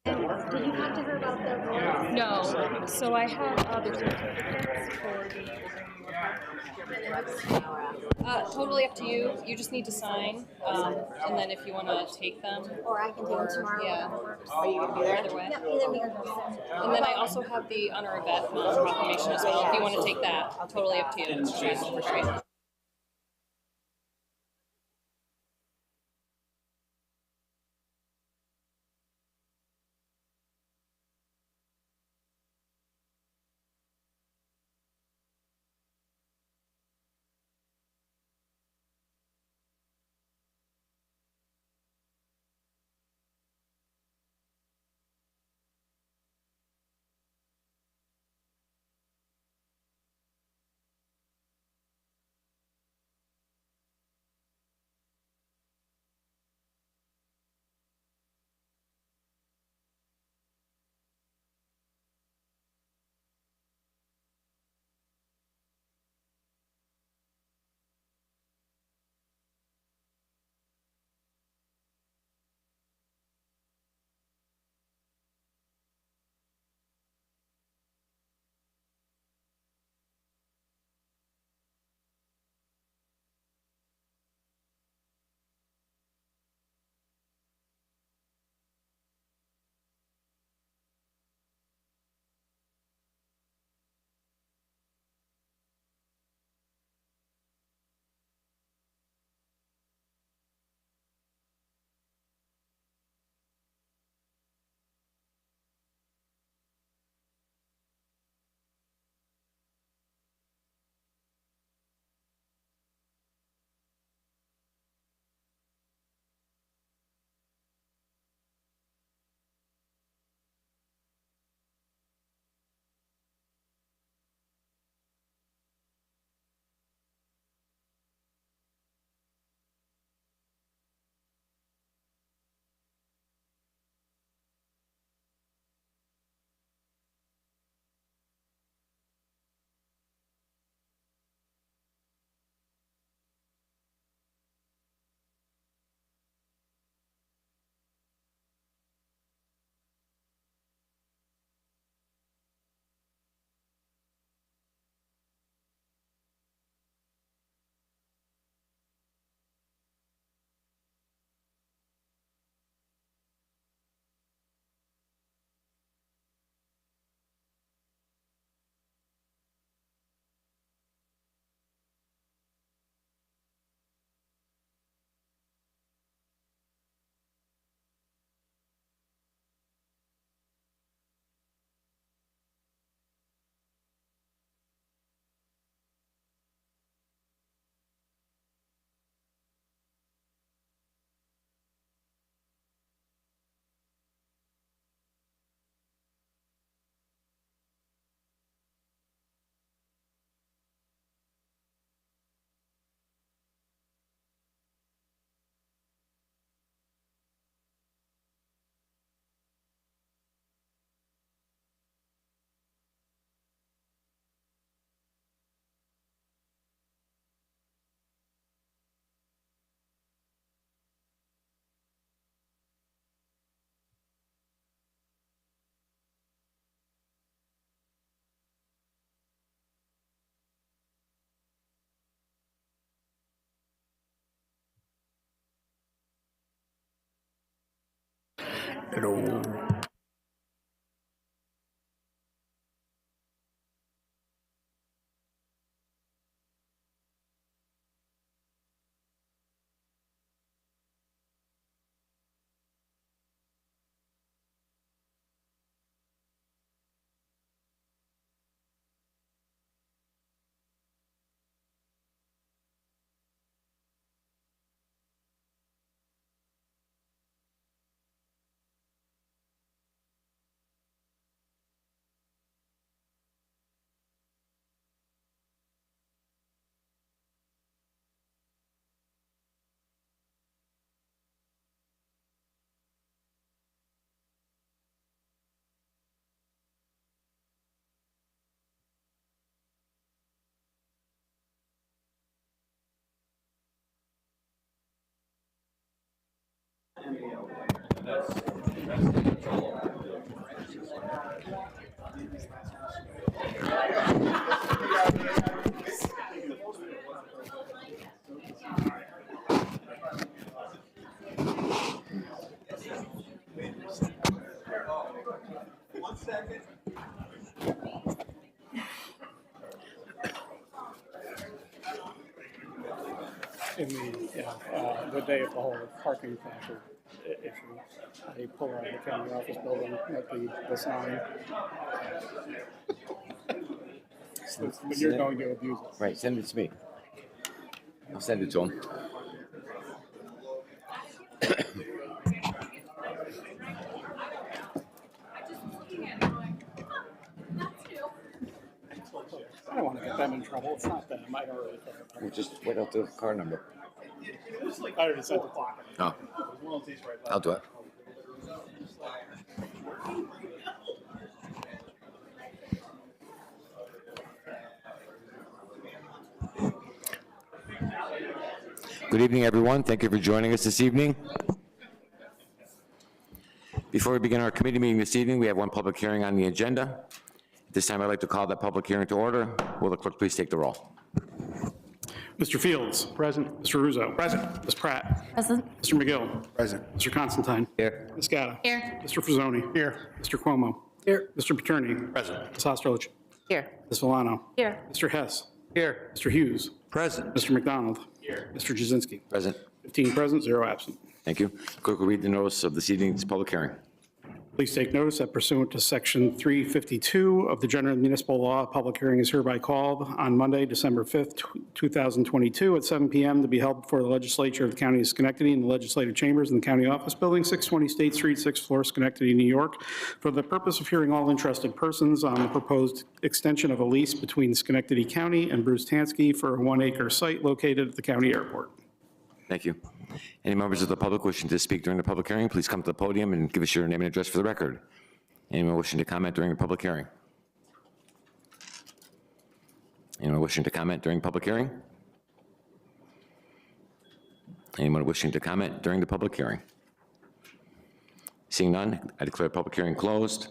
Did you talk to her about the rules? No. So I have the certificates for the totally up to you. You just need to sign, and then if you want to take them, Or I can take it tomorrow, yeah. whatever works. Are you going to be there? Either way. Yep, either we can go. And then I also have the honor of Beth proclamation as well. If you want to take that, totally up to you. Right. Hello. the day of the whole parking factor issue. I pull out of the county office building at the sign. But you're going to abuse it. Right, send it to me. I'll send it to him. I don't want to get them in trouble. It's not them. I don't really care about We'll just wait out the car number. it. I already sent the clock. Oh, I'll do it. Good evening, everyone. Thank you for joining us this evening. Before we begin our committee meeting this evening, we have one public hearing on the agenda. At this time, I'd like to call that public hearing to order. Will the clerk please take the roll? Mr. Fields. Present. Mr. Russo. Present. Ms. Pratt. Present. Mr. McGill. Present. Mr. Constantine. Here. Ms. Gatta. Here. Mr. Frazzoni. Here. Mr. Cuomo. Here. Mr. Paterni. Present. Ms. Osterlich. Here. Ms. Villano. Here. Mr. Hess. Here. Mr. Hughes. Present. Mr. McDonald. Here. Mr. Jasinski. Present. 15 present, 0 absent. Thank you. Clerk will read the notice of this evening's public hearing. Please take notice that pursuant to Section 352 of the General Municipal Law, a public hearing is hereby called on Monday, December 5th, 2022 at 7 p.m. to be held before the Legislature of the County of Schenectady in the Legislative Chambers in the County Office Building, 620 State Street, 6th floor, Schenectady, New York, for the purpose of hearing all interested persons on the proposed extension of a lease between Schenectady County and Bruce Tansky for a 1-acre site located at the county airport. Thank you. Any members of the public wishing to speak during the public hearing, please come to the podium and give us your name and address for the record. Anyone wishing to comment during the public hearing? Anyone wishing to comment during public hearing? Anyone wishing to comment during the public hearing? Seeing none, I declare the public hearing closed.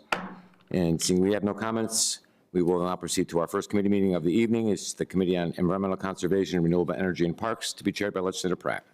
And seeing we have no comments, we will now proceed to our first committee meeting of the evening. It's the Committee on Environmental Conservation, Renewable Energy and Parks, to be chaired by Legislator Pratt.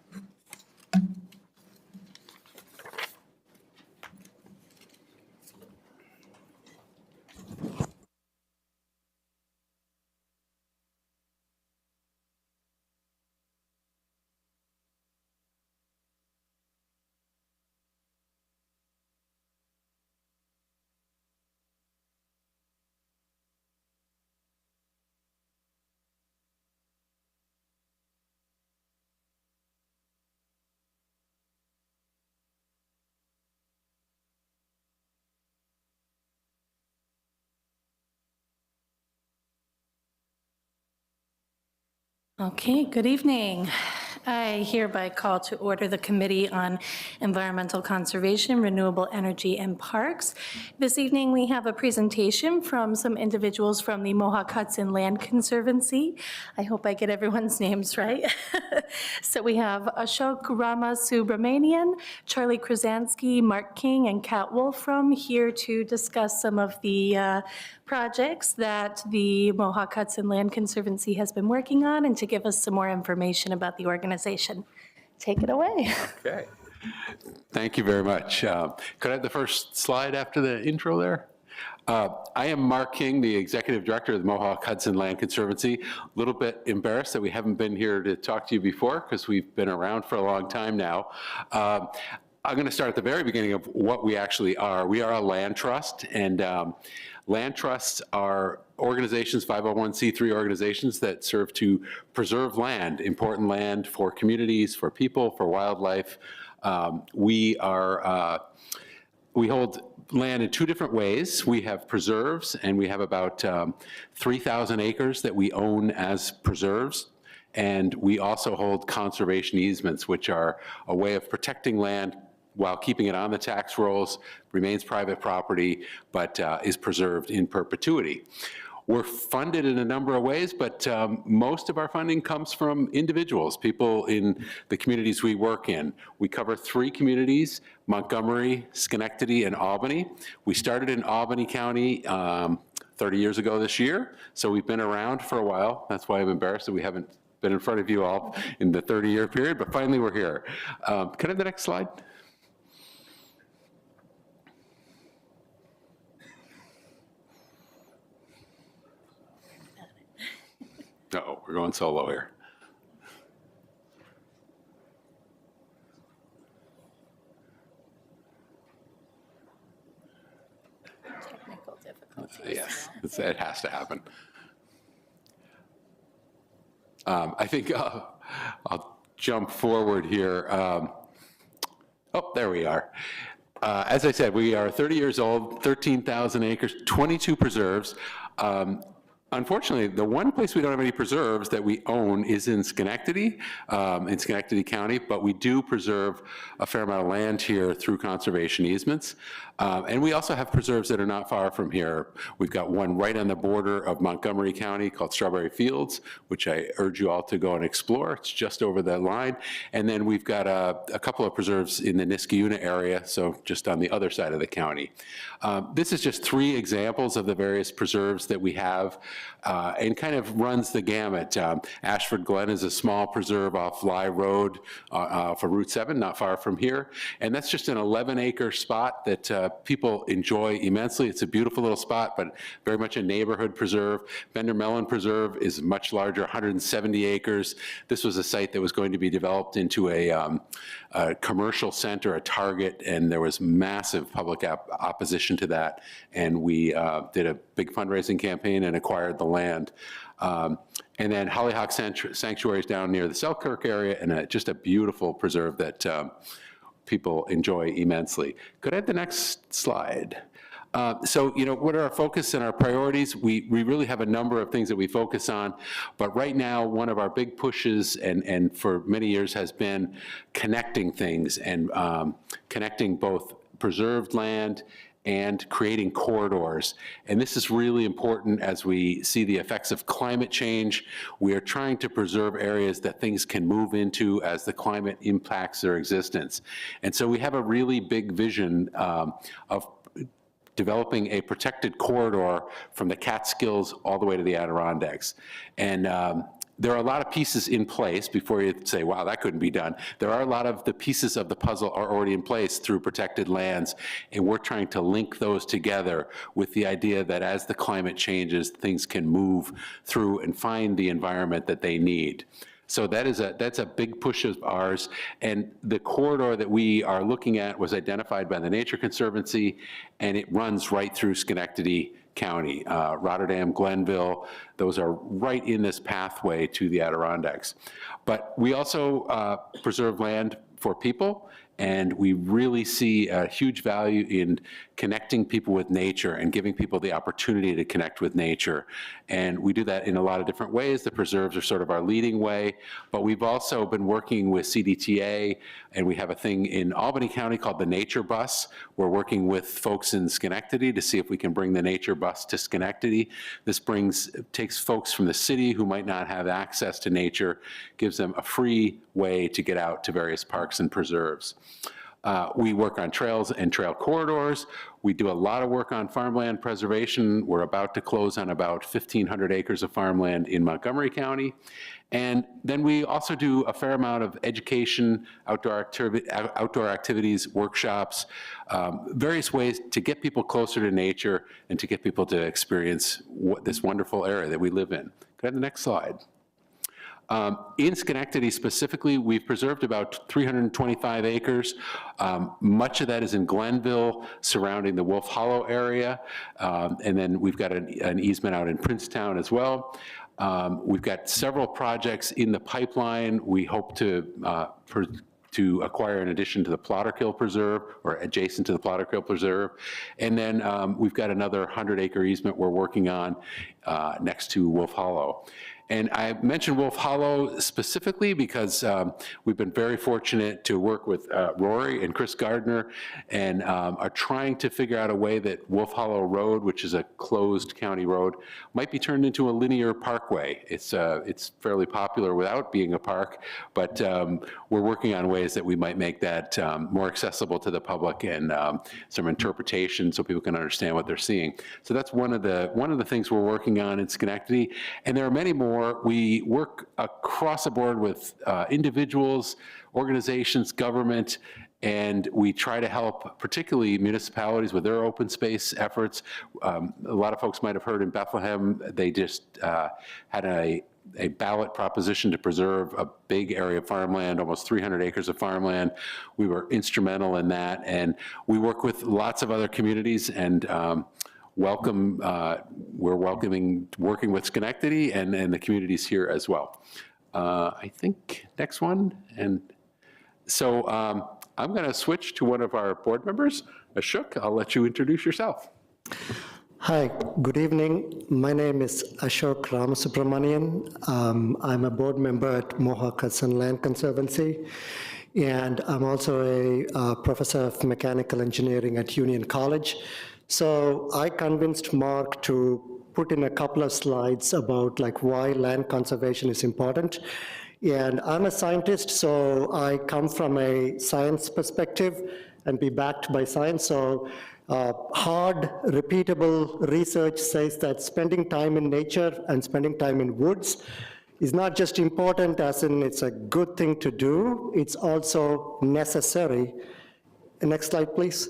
Okay, good evening. I hereby call to order the Committee on Environmental Conservation, Renewable Energy, and Parks. This evening, we have a presentation from some individuals from the Mohawk Hudson Land Conservancy. I hope I get everyone's names right. So we have Ashok Ramasubramanian, Charlie Krasansky, Mark King, and Kat Wolfram here to discuss some of the projects that the Mohawk Hudson Land Conservancy has been working on and to give us some more information about the organization. Take it away. Okay. Thank you very much. Could I have the first slide after the intro there? I am Mark King, the Executive Director of the Mohawk Hudson Land Conservancy. A little bit embarrassed that we haven't been here to talk to you before because we've been around for a long time now. I'm going to start at the very beginning of what we actually are. We are a land trust, and land trusts are organizations, 501c3 organizations that serve to preserve land, important land for communities, for people, for wildlife. We hold land in 2 different ways. We have preserves, and we have about 3,000 acres that we own as preserves. And we also hold conservation easements, which are a way of protecting land while keeping it on the tax rolls, remains private property, but is preserved in perpetuity. We're funded in a number of ways, but most of our funding comes from individuals, people in the communities we work in. We cover 3 communities, Montgomery, Schenectady, and Albany. We started in Albany County 30 years ago this year, so we've been around for a while. That's why I'm embarrassed that we haven't been in front of you all in the 30-year period, but finally we're here. Can I have the next slide? Uh-oh, we're going solo here. Yes, it has to happen. I think I'll jump forward here. Oh, there we are. As I said, we are 30 years old, 13,000 acres, 22 preserves. Unfortunately, the one place we don't have any preserves that we own is in Schenectady County, but we do preserve a fair amount of land here through conservation easements. And we also have preserves that are not far from here. We've got one right on the border of Montgomery County called Strawberry Fields, which I urge you all to go and explore. It's just over that line. And then we've got a couple of preserves in the Niskayuna area, so just on the other side of the county. This is just 3 examples of the various preserves that we have, and kind of runs the gamut. Ashford Glen is a small preserve off Lye Road for Route 7, not far from here. And that's just an 11-acre spot that people enjoy immensely. It's a beautiful little spot, but very much a neighborhood preserve. Bender Mellon Preserve is much larger, 170 acres. This was a site that was going to be developed into a commercial center, a Target, and there was massive public opposition to that. And we did a big fundraising campaign and acquired the land. And then Hollyhock Sanctuary is down near the Selkirk area, and just a beautiful preserve that people enjoy immensely. Could I have the next slide? So, what are our focus and our priorities? We really have a number of things that we focus on, but right now, one of our big pushes, and for many years, has been connecting things and connecting both preserved land and creating corridors. And this is really important as we see the effects of climate change. We are trying to preserve areas that things can move into as the climate impacts their existence. And so we have a really big vision of developing a protected corridor from the Catskills all the way to the Adirondacks. And there are a lot of pieces in place before you say, wow, that couldn't be done. There are a lot of the pieces of the puzzle are already in place through protected lands, and we're trying to link those together with the idea that as the climate changes, things can move through and find the environment that they need. So that's a big push of ours, and the corridor that we are looking at was identified by the Nature Conservancy, and it runs right through Schenectady County. Rotterdam, Glenville, those are right in this pathway to the Adirondacks. But we also preserve land for people, and we really see a huge value in connecting people with nature and giving people the opportunity to connect with nature. And we do that in a lot of different ways. The preserves are sort of our leading way, but we've also been working with CDTA, and we have a thing in Albany County called the Nature Bus. We're working with folks in Schenectady to see if we can bring the Nature Bus to Schenectady. This takes folks from the city who might not have access to nature, gives them a free way to get out to various parks and preserves. We work on trails and trail corridors. We do a lot of work on farmland preservation. We're about to close on about 1,500 acres of farmland in Montgomery County. And then we also do a fair amount of education, outdoor activities, workshops, various ways to get people closer to nature and to get people to experience this wonderful area that we live in. Could I have the next slide? In Schenectady specifically, we've preserved about 325 acres. Much of that is in Glenville, surrounding the Wolf Hollow area. And then we've got an easement out in Princetown as well. We've got several projects in the pipeline. We hope to acquire an addition to the Plotterkill Preserve, or adjacent to the Plotterkill Preserve. And then we've got another 100-acre easement we're working on next to Wolf Hollow. And I mentioned Wolf Hollow specifically because we've been very fortunate to work with Rory and Chris Gardner, and are trying to figure out a way that Wolf Hollow Road, which is a closed county road, might be turned into a linear parkway. It's fairly popular without being a park, but we're working on ways that we might make that more accessible to the public, and some interpretation so people can understand what they're seeing. So that's one of the things we're working on in Schenectady, and there are many more. We work across the board with individuals, organizations, government, and we try to help particularly municipalities with their open space efforts. A lot of folks might have heard in Bethlehem, they just had a ballot proposition to preserve a big area of farmland, almost 300 acres of farmland. We were instrumental in that, and we work with lots of other communities, and welcome, we're welcoming, working with Schenectady and the communities here as well. I think next one. And so I'm going to switch to one of our board members, Ashok. I'll let you introduce yourself. Hi, good evening. My name is Ashok Ramasubramanian. I'm a board member at Mohawk Hudson Land Conservancy, and I'm also a professor of mechanical engineering at Union College. So I convinced Mark to put in a couple of slides about like why land conservation is important. And I'm a scientist, so I come from a science perspective and be backed by science. So hard, repeatable research says that spending time in nature and spending time in woods is not just important as in it's a good thing to do, it's also necessary. Next slide, please.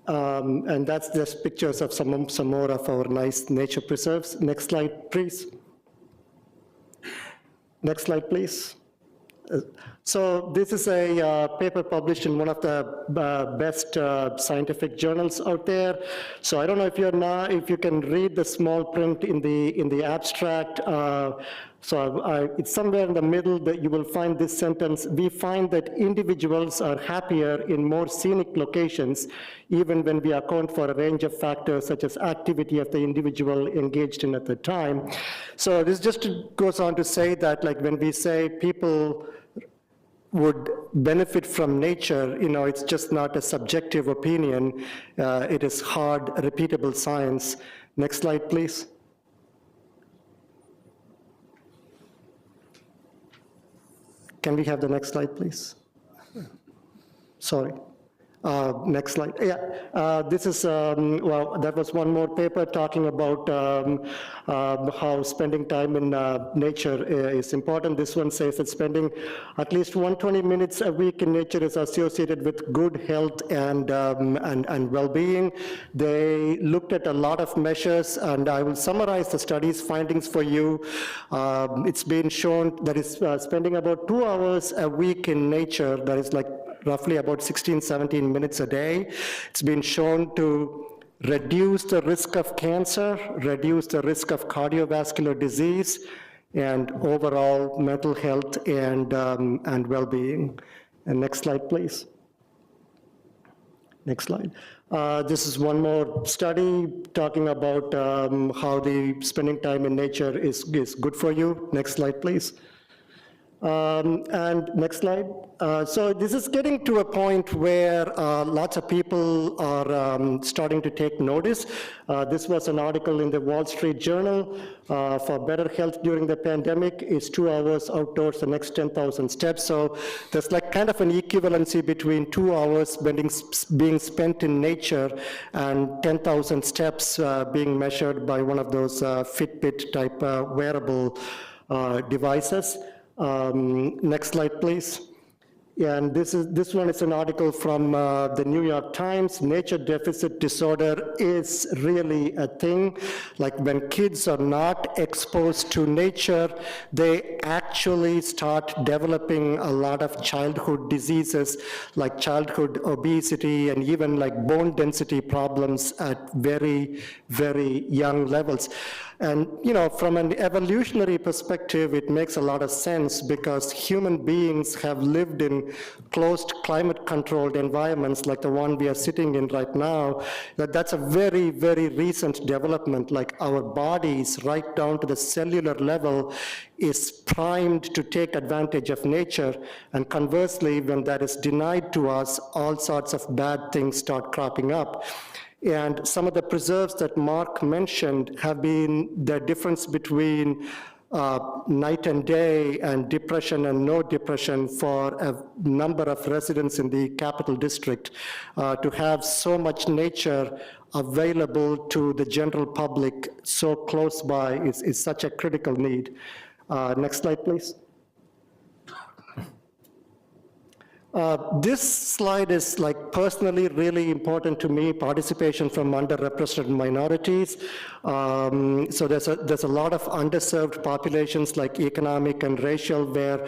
And that's just pictures of some more of our nice nature preserves. Next slide, please. Next slide, please. So this is a paper published in one of the best scientific journals out there. So I don't know if you can read the small print in the abstract. It's somewhere in the middle that you will find this sentence. We find that individuals are happier in more scenic locations, even when we account for a range of factors such as activity of the individual engaged in at the time. So this just goes on to say that, like, when we say people would benefit from nature, it's just not a subjective opinion. It is hard, repeatable science. Next slide, please. Can we have the next slide, please? Sorry. Next slide. Yeah, this is, well, that was one more paper talking about how spending time in nature is important. This one says that spending at least 120 minutes a week in nature is associated with good health and well-being. They looked at a lot of measures, and I will summarize the study's findings for you. It's been shown that is spending about 2 hours a week in nature, that is like roughly about 16, 17 minutes a day. It's been shown to reduce the risk of cancer, reduce the risk of cardiovascular disease, and overall mental health and well-being. And next slide, please. Next slide. This is one more study talking about how the spending time in nature is good for you. Next slide, please. And next slide. So this is getting to a point where lots of people are starting to take notice. This was an article in the Wall Street Journal. For better health during the pandemic is 2 hours outdoors, the next 10,000 steps. So there's like kind of an equivalency between 2 hours being spent in nature and 10,000 steps being measured by one of those Fitbit type wearable devices. Next slide, please. And this one is an article from the New York Times. Nature deficit disorder is really a thing. Like when kids are not exposed to nature, they actually start developing a lot of childhood diseases like childhood obesity and even like bone density problems at very, very young levels. And, from an evolutionary perspective, it makes a lot of sense because human beings have lived in closed climate-controlled environments like the one we are sitting in right now. That's a very, very recent development. Like our bodies, right down to the cellular level, is primed to take advantage of nature. And conversely, when that is denied to us, all sorts of bad things start cropping up. And some of the preserves that Mark mentioned have been the difference between night and day and depression and no depression for a number of residents in the Capital District. To have so much nature available to the general public so close by is such a critical need. Next slide, please. This slide is like personally really important to me, participation from underrepresented minorities. So there's a lot of underserved populations like economic and racial where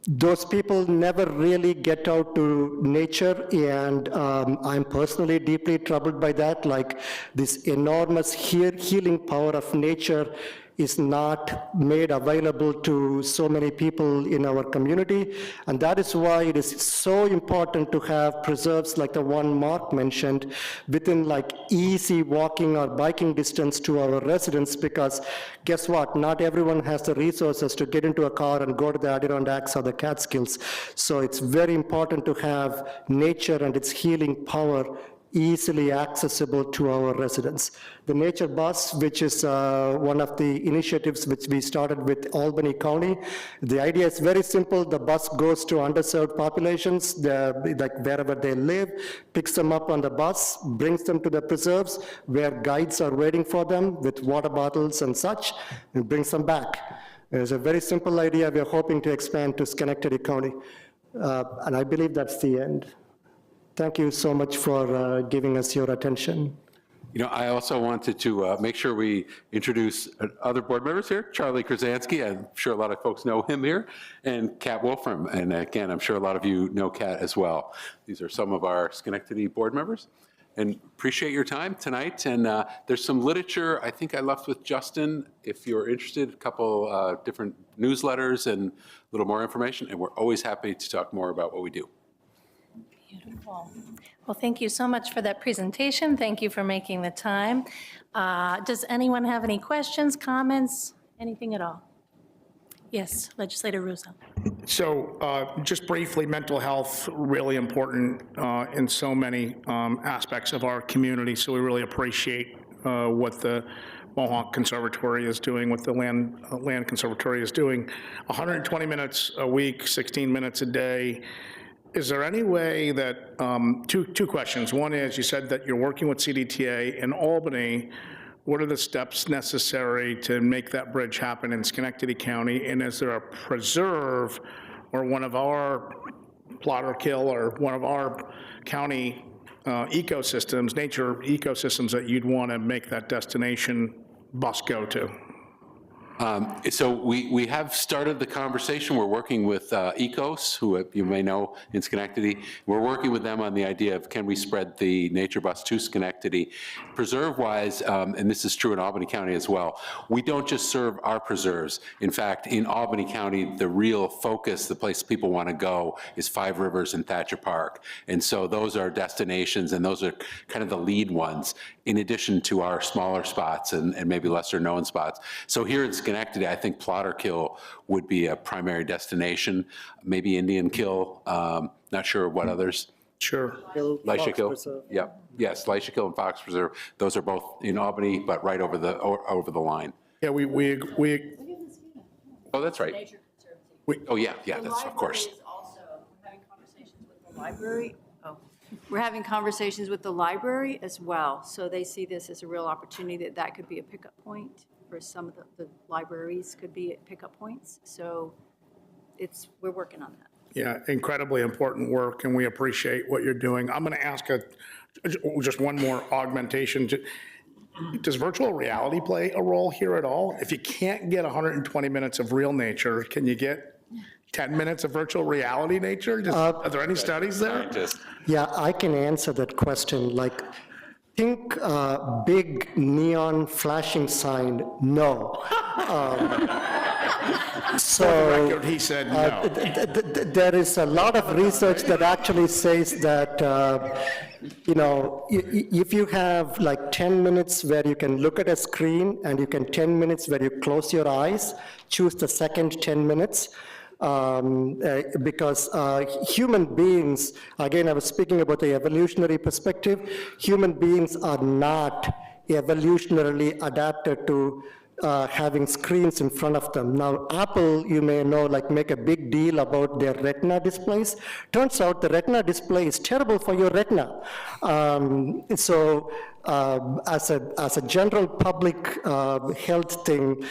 those people never really get out to nature, and I'm personally deeply troubled by that. Like, this enormous healing power of nature is not made available to so many people in our community, and that is why it is so important to have preserves like the one Mark mentioned within like easy walking or biking distance to our residents, because guess what? Not everyone has the resources to get into a car and go to the Adirondacks or the Catskills. So it's very important to have nature and its healing power easily accessible to our residents. The nature bus, which is one of the initiatives which we started with Albany County, the idea is very simple. The bus goes to underserved populations, like wherever they live, picks them up on the bus, brings them to the preserves where guides are waiting for them with water bottles and such, and brings them back. It's a very simple idea we're hoping to expand to Schenectady County. And I believe that's the end. Thank you so much for giving us your attention. You know, I also wanted to make sure we introduce other board members here. Charlie Krasansky, I'm sure a lot of folks know him here, and Kat Wolfram. And again, I'm sure a lot of you know Kat as well. These are some of our Schenectady board members. And appreciate your time tonight. And there's some literature I think I left with Justin. If you're interested, a couple different newsletters and a little more information. And we're always happy to talk more about what we do. Beautiful. Well, thank you so much for that presentation. Thank you for making the time. Does anyone have any questions, comments, anything at all? Yes, Legislator Russo. So just briefly, mental health, really important in so many aspects of our community. So we really appreciate what the Mohawk Conservatory is doing, what the Land Conservatory is doing. 120 minutes a week, 16 minutes a day. Is there any way that, two questions. One is, you said that you're working with CDTA in Albany. What are the steps necessary to make that bridge happen in Schenectady County? And is there a preserve or one of our plot or kill or one of our county ecosystems, nature ecosystems, that you'd want to make that destination bus go to? So we have started the conversation. We're working with ECOS, who you may know in Schenectady. We're working with them on the idea of, can we spread the nature bus to Schenectady? Preserve-wise, and this is true in Albany County as well, we don't just serve our preserves. In fact, in Albany County, the real focus, the place people want to go, is Five Rivers and Thatcher Park. And so those are destinations, and those are kind of the lead ones, in addition to our smaller spots and maybe lesser known spots. So here in Schenectady, I think Plotter Kill would be a primary destination, maybe Indian Kill, not sure what others. Sure. Leisha Kill, yep, yes, Leisha Kill and Fox Preserve, those are both in Albany, but right over the line. Yeah, we Oh, that's right. Oh, yeah, that's, of course. We're having conversations with the library as well. So they see this as a real opportunity that could be a pickup point for some of the libraries could be pickup points. So we're working on that. Yeah, incredibly important work, and we appreciate what you're doing. I'm going to ask just one more augmentation. Does virtual reality play a role here at all? If you can't get 120 minutes of real nature, can you get 10 minutes of virtual reality nature? Are there any studies there? Yeah, I can answer that question. Like, think big neon flashing sign, no. So For the record, he said no. There is a lot of research that actually says that, if you have like 10 minutes where you can look at a screen and you can 10 minutes where you close your eyes, choose the second 10 minutes. Because human beings, again, I was speaking about the evolutionary perspective, human beings are not evolutionarily adapted to having screens in front of them. Now, Apple, you may know, make a big deal about their retina displays. Turns out the retina display is terrible for your retina. So as a general public health thing,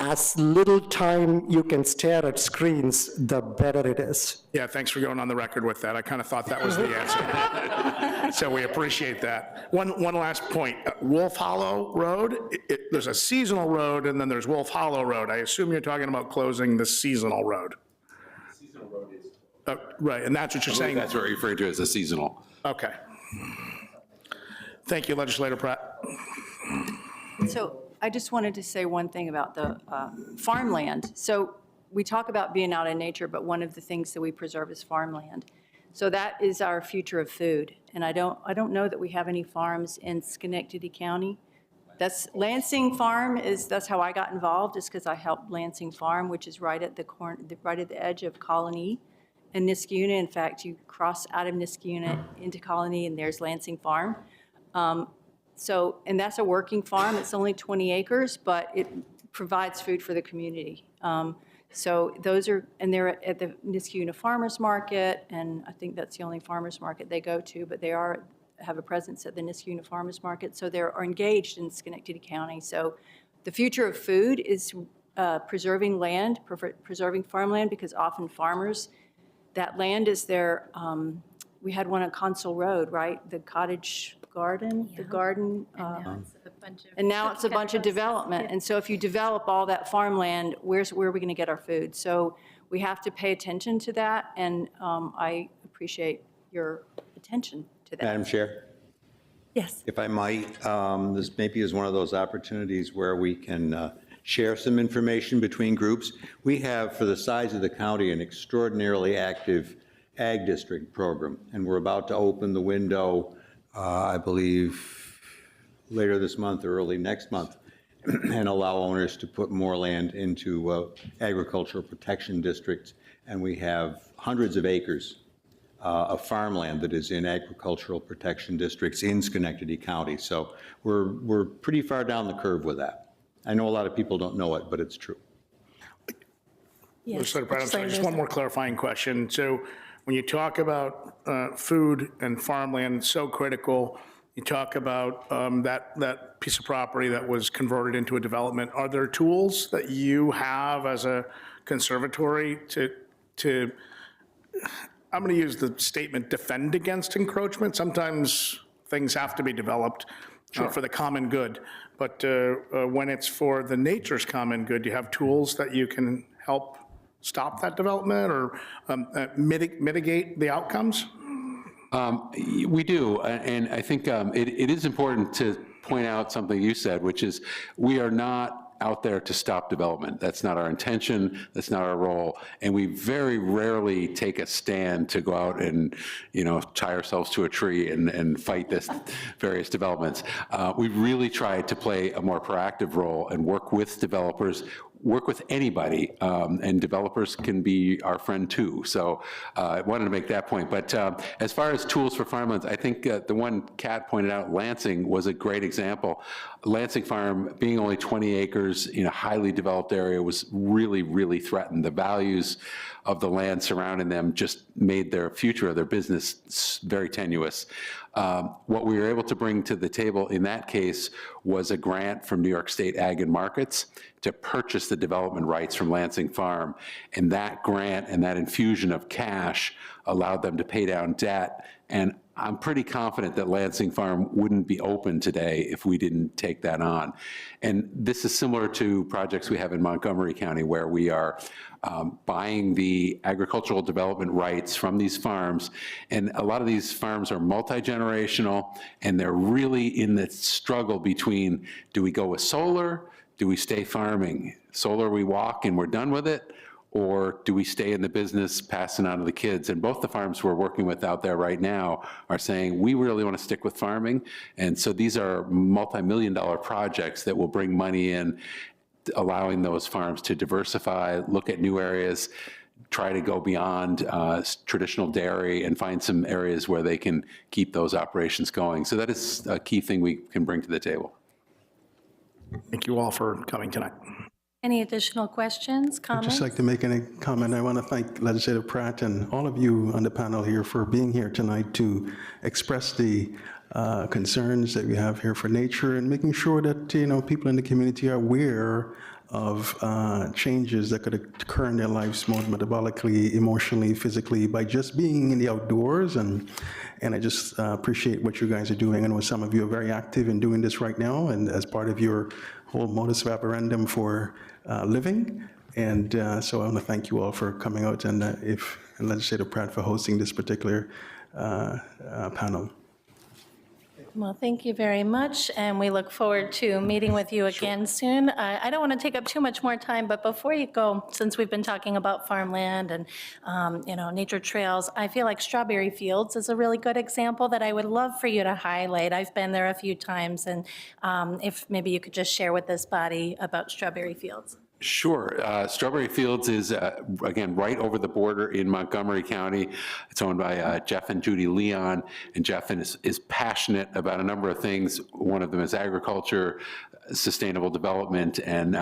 as little time you can stare at screens, the better it is. Yeah, thanks for going on the record with that. I kind of thought that was the answer. So we appreciate that. One last point. Wolf Hollow Road, there's a seasonal road, and then there's Wolf Hollow Road. I assume you're talking about closing the seasonal road. Right, and that's what you're saying? That's what we're referring to as a seasonal. Okay. Thank you, Legislator Pratt. So I just wanted to say one thing about the farmland. So we talk about being out in nature, but one of the things that we preserve is farmland. So that is our future of food. And I don't know that we have any farms in Schenectady County. That's Lansing Farm that's how I got involved, is because I helped Lansing Farm, which is right at the edge of Colony and Niskayuna. In fact, you cross out of Niskayuna into Colony and there's Lansing Farm. And that's a working farm. It's only 20 acres, but it provides food for the community. So those are, and they're at the Niskayuna Farmers Market, and I think that's the only farmers market they go to, but they have a presence at the Niskayuna Farmers Market, so they're engaged in Schenectady County. So the future of food is preserving land, preserving farmland, because often farmers, that land is their, we had one on Consul Road, right? The cottage garden, the garden. And now it's a bunch of development. And so if you develop all that farmland, where are we going to get our food? So we have to pay attention to that, and I appreciate your attention to that. Madam Chair, Yes. if I might, this maybe is one of those opportunities where we can share some information between groups. We have, for the size of the county, an extraordinarily active ag district program, and we're about to open the window, I believe, later this month or early next month, and allow owners to put more land into agricultural protection districts. And we have hundreds of acres of farmland that is in agricultural protection districts in Schenectady County. So we're pretty far down the curve with that. I know a lot of people don't know it, but it's true. Yes. Legislator Pratt, I'm sorry, just one more clarifying question. So when you talk about food and farmland, so critical, you talk about that piece of property that was converted into a development. Are there tools that you have as a conservatory to I'm going to use the statement, defend against encroachment? Sometimes things have to be developed for the common good. But when it's for the nature's common good, do you have tools that you can help stop that development or mitigate the outcomes? We do, and I think it is important to point out something you said, which is we are not out there to stop development. That's not our intention, that's not our role, and we very rarely take a stand to go out and, tie ourselves to a tree and fight this various developments. We really tried to play a more proactive role and work with developers, work with anybody, and developers can be our friend too. So I wanted to make that point. But as far as tools for farmlands, I think the one Kat pointed out, Lansing, was a great example. Lansing Farm, being only 20 acres in a highly developed area, was really, really threatened. The values of the land surrounding them just made their future of their business very tenuous. What we were able to bring to the table in that case was a grant from New York State Ag and Markets to purchase the development rights from Lansing Farm. And that grant and that infusion of cash allowed them to pay down debt. And I'm pretty confident that Lansing Farm wouldn't be open today if we didn't take that on. And this is similar to projects we have in Montgomery County, where we are buying the agricultural development rights from these farms. And a lot of these farms are multi-generational, and they're really in the struggle between, do we go with solar? Do we stay farming? Solar, we walk and we're done with it, or do we stay in the business passing on to the kids? And both the farms we're working with out there right now are saying, we really want to stick with farming. And so these are multi-million-dollar projects that will bring money in, allowing those farms to diversify, look at new areas, try to go beyond traditional dairy and find some areas where they can keep those operations going. So that is a key thing we can bring to the table. Thank you all for coming tonight. Any additional questions, I'd comments? just like to make a comment. I want to thank Legislator Pratt and all of you on the panel here for being here tonight to express the concerns that we have here for nature and making sure that, people in the community are aware of changes that could occur in their lives, more metabolically, emotionally, physically, by just being in the outdoors. And I just appreciate what you guys are doing. I know some of you are very active in doing this right now, and as part of your whole modus operandi for living. And so I want to thank you all for coming out and Legislator Pratt for hosting this particular panel. Well, thank you very much, and we look forward to meeting with you again soon. I don't want to take up too much more time, but before you go, since we've been talking about farmland and, nature trails, I feel like Strawberry Fields is a really good example that I would love for you to highlight. I've been there a few times, and if maybe you could just share with this body about Strawberry Fields. Sure. Strawberry Fields is, again, right over the border in Montgomery County. It's owned by Jeff and Judy Leon, and Jeff is passionate about a number of things. One of them is agriculture, sustainable development, and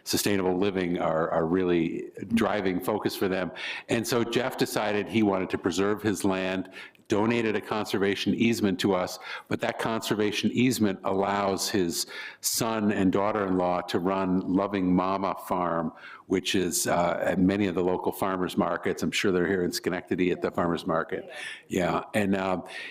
sustainable living are really driving focus for them. And so Jeff decided he wanted to preserve his land, donated a conservation easement to us, but that conservation easement allows his son and daughter-in-law to run Loving Mama Farm, which is at many of the local farmers markets. I'm sure they're here in Schenectady at the farmers market. Yeah, and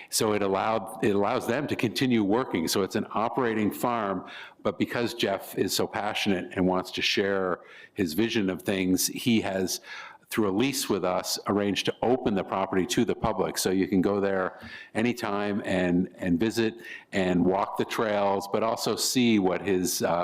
so it allows them to continue working. So it's an operating farm, but because Jeff is so passionate and wants to share his vision of things, he has, through a lease with us, arranged to open the property to the public. So you can go there anytime and visit and walk the trails, but also see what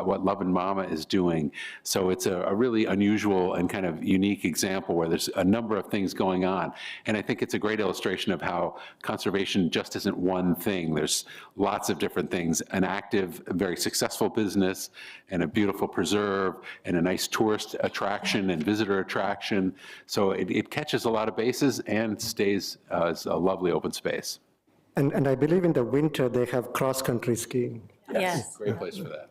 what Lovin' Mama is doing. So it's a really unusual and kind of unique example where there's a number of things going on. And I think it's a great illustration of how conservation just isn't one thing. There's lots of different things, an active, very successful business, and a beautiful preserve, and a nice tourist attraction and visitor attraction. So it catches a lot of bases and stays as a lovely open space. And I believe in the winter, they have cross-country skiing. Yes. Great place for that.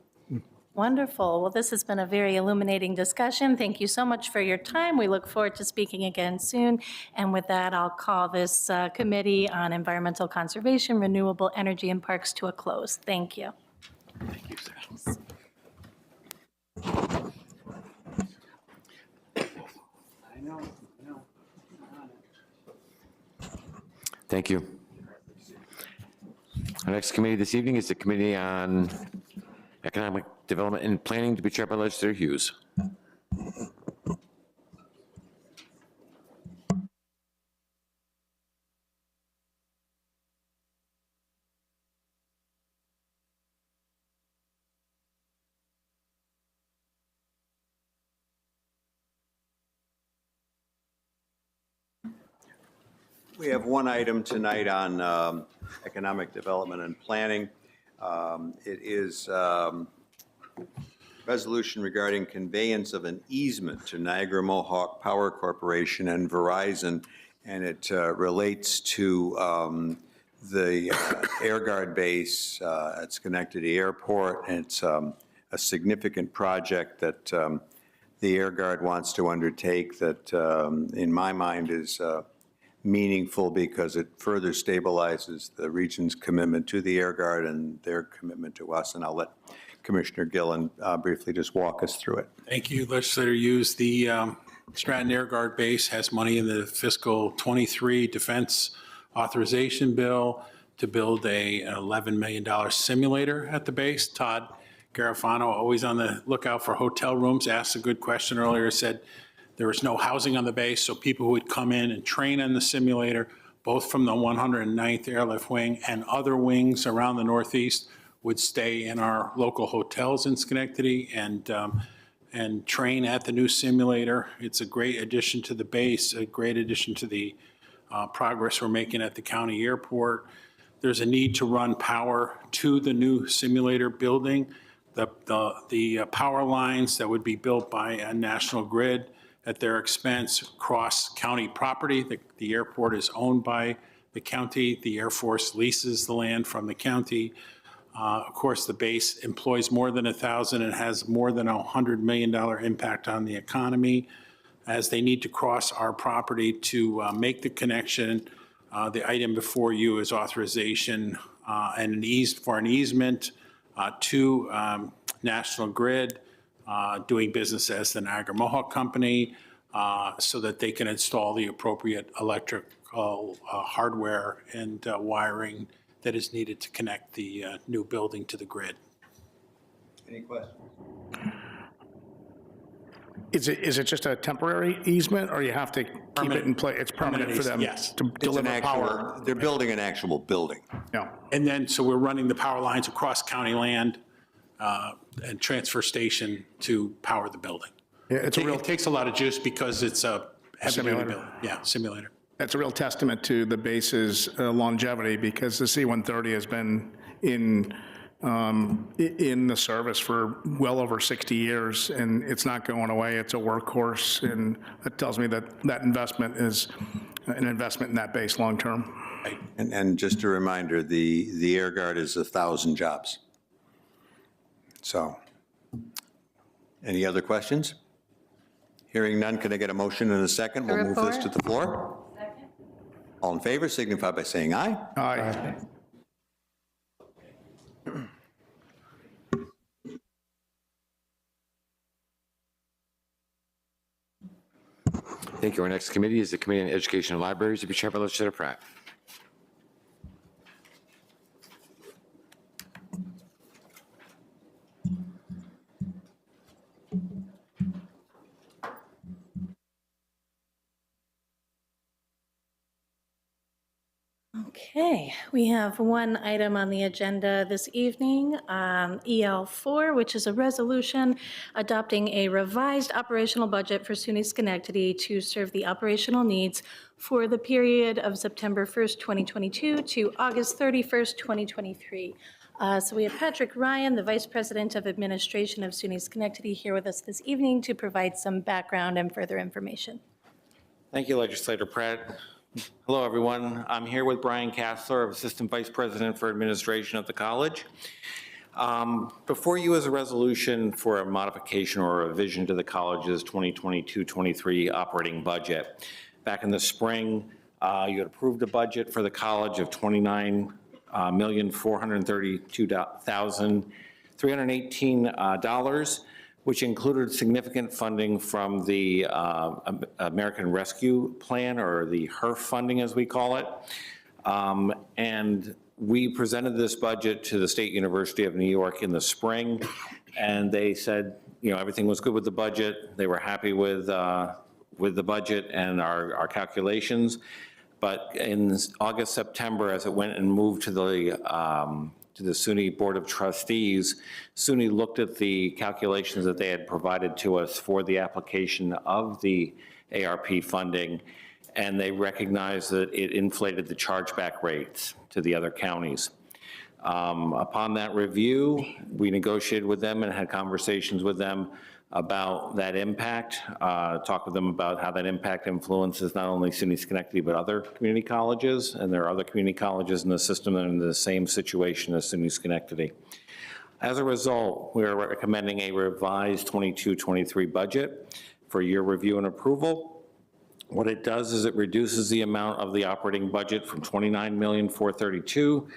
Wonderful. Well, this has been a very illuminating discussion. Thank you so much for your time. We look forward to speaking again soon. And with that, I'll call this Committee on Environmental Conservation, Renewable Energy, and Parks to a close. Thank you. Thank you, sir. Thank you. Our next committee this evening is the Committee on Economic Development and Planning, to be chaired by Legislator Hughes. We have one item tonight on economic development and planning. It is resolution regarding conveyance of an easement to Niagara Mohawk Power Corporation and Verizon, and it relates to the Air Guard base at Schenectady Airport. And it's a significant project that the Air Guard wants to undertake that, in my mind, is meaningful because it further stabilizes the region's commitment to the Air Guard and their commitment to us. And I'll let Commissioner Gillen briefly just walk us through it. Thank you, Legislator Hughes. The Stratton Air Guard Base has money in the fiscal 23 defense authorization bill to build an $11 million simulator at the base. Todd Garofano, always on the lookout for hotel rooms, asked a good question earlier, said there was no housing on the base, so people who would come in and train on the simulator, both from the 109th Airlift Wing and other wings around the Northeast, would stay in our local hotels in Schenectady and train at the new simulator. It's a great addition to the base, a great addition to the progress we're making at the county airport. There's a need to run power to the new simulator building. The power lines that would be built by a National Grid at their expense cross county property. The airport is owned by the county. The Air Force leases the land from the county. Of course, the base employs more than 1,000 and has more than $100 million impact on the economy. As they need to cross our property to make the connection, the item before you is authorization and for an easement to National Grid, doing business as the Niagara Mohawk Company, so that they can install the appropriate electrical hardware and wiring that is needed to connect the new building to the grid. Any questions? Is it just a temporary easement, or you have to keep it in place? It's permanent for them Yes. to deliver power? They're building an actual building. Yeah. And then, so we're running the power lines across county land and transfer station to power the building. Yeah, it's a real, It takes a lot of juice because it's a heavy-duty Simulator. building. Yeah, simulator. that's a real testament to the base's longevity, because the C-130 has been in the service for well over 60 years, and it's not going away. It's a workhorse, and it tells me that that investment is an investment in that base long-term. And just a reminder, the Air Guard is 1,000 jobs. So, any other questions? Hearing none, can I get a motion and a second? We'll move this to the floor. Second. All in favor signify by saying aye. Aye. Thank you. Our next committee is the Committee on Education and Libraries, to be chaired by Legislator Pratt. Okay, we have one item on the agenda this evening, EL4, which is a resolution adopting a revised operational budget for SUNY Schenectady to serve the operational needs for the period of September 1st, 2022 to August 31st, 2023. So we have Patrick Ryan, the Vice President of Administration of SUNY Schenectady, here with us this evening to provide some background and further information. Thank you, Legislator Pratt. Hello, everyone. I'm here with Brian Kassler, Assistant Vice President for Administration at the college. Before you is a resolution for a modification or a revision to the college's 2022-23 operating budget. Back in the spring, you had approved a budget for the college of $29,432,318, which included significant funding from the American Rescue Plan, or the HERF funding as we call it. And we presented this budget to the State University of New York in the spring, and they said, you know, everything was good with the budget. They were happy with the budget and our calculations. But in August, September, as it went and moved to the SUNY Board of Trustees, SUNY looked at the calculations that they had provided to us for the application of the ARP funding, and they recognized that it inflated the chargeback rates to the other counties. Upon that review, we negotiated with them and had conversations with them about that impact, talk with them about how that impact influences not only SUNY Schenectady, but other community colleges, and there are other community colleges in the system that are in the same situation as SUNY Schenectady. As a result, we are recommending a revised 22-23 budget for your review and approval. What it does is it reduces the amount of the operating budget from $29,432,000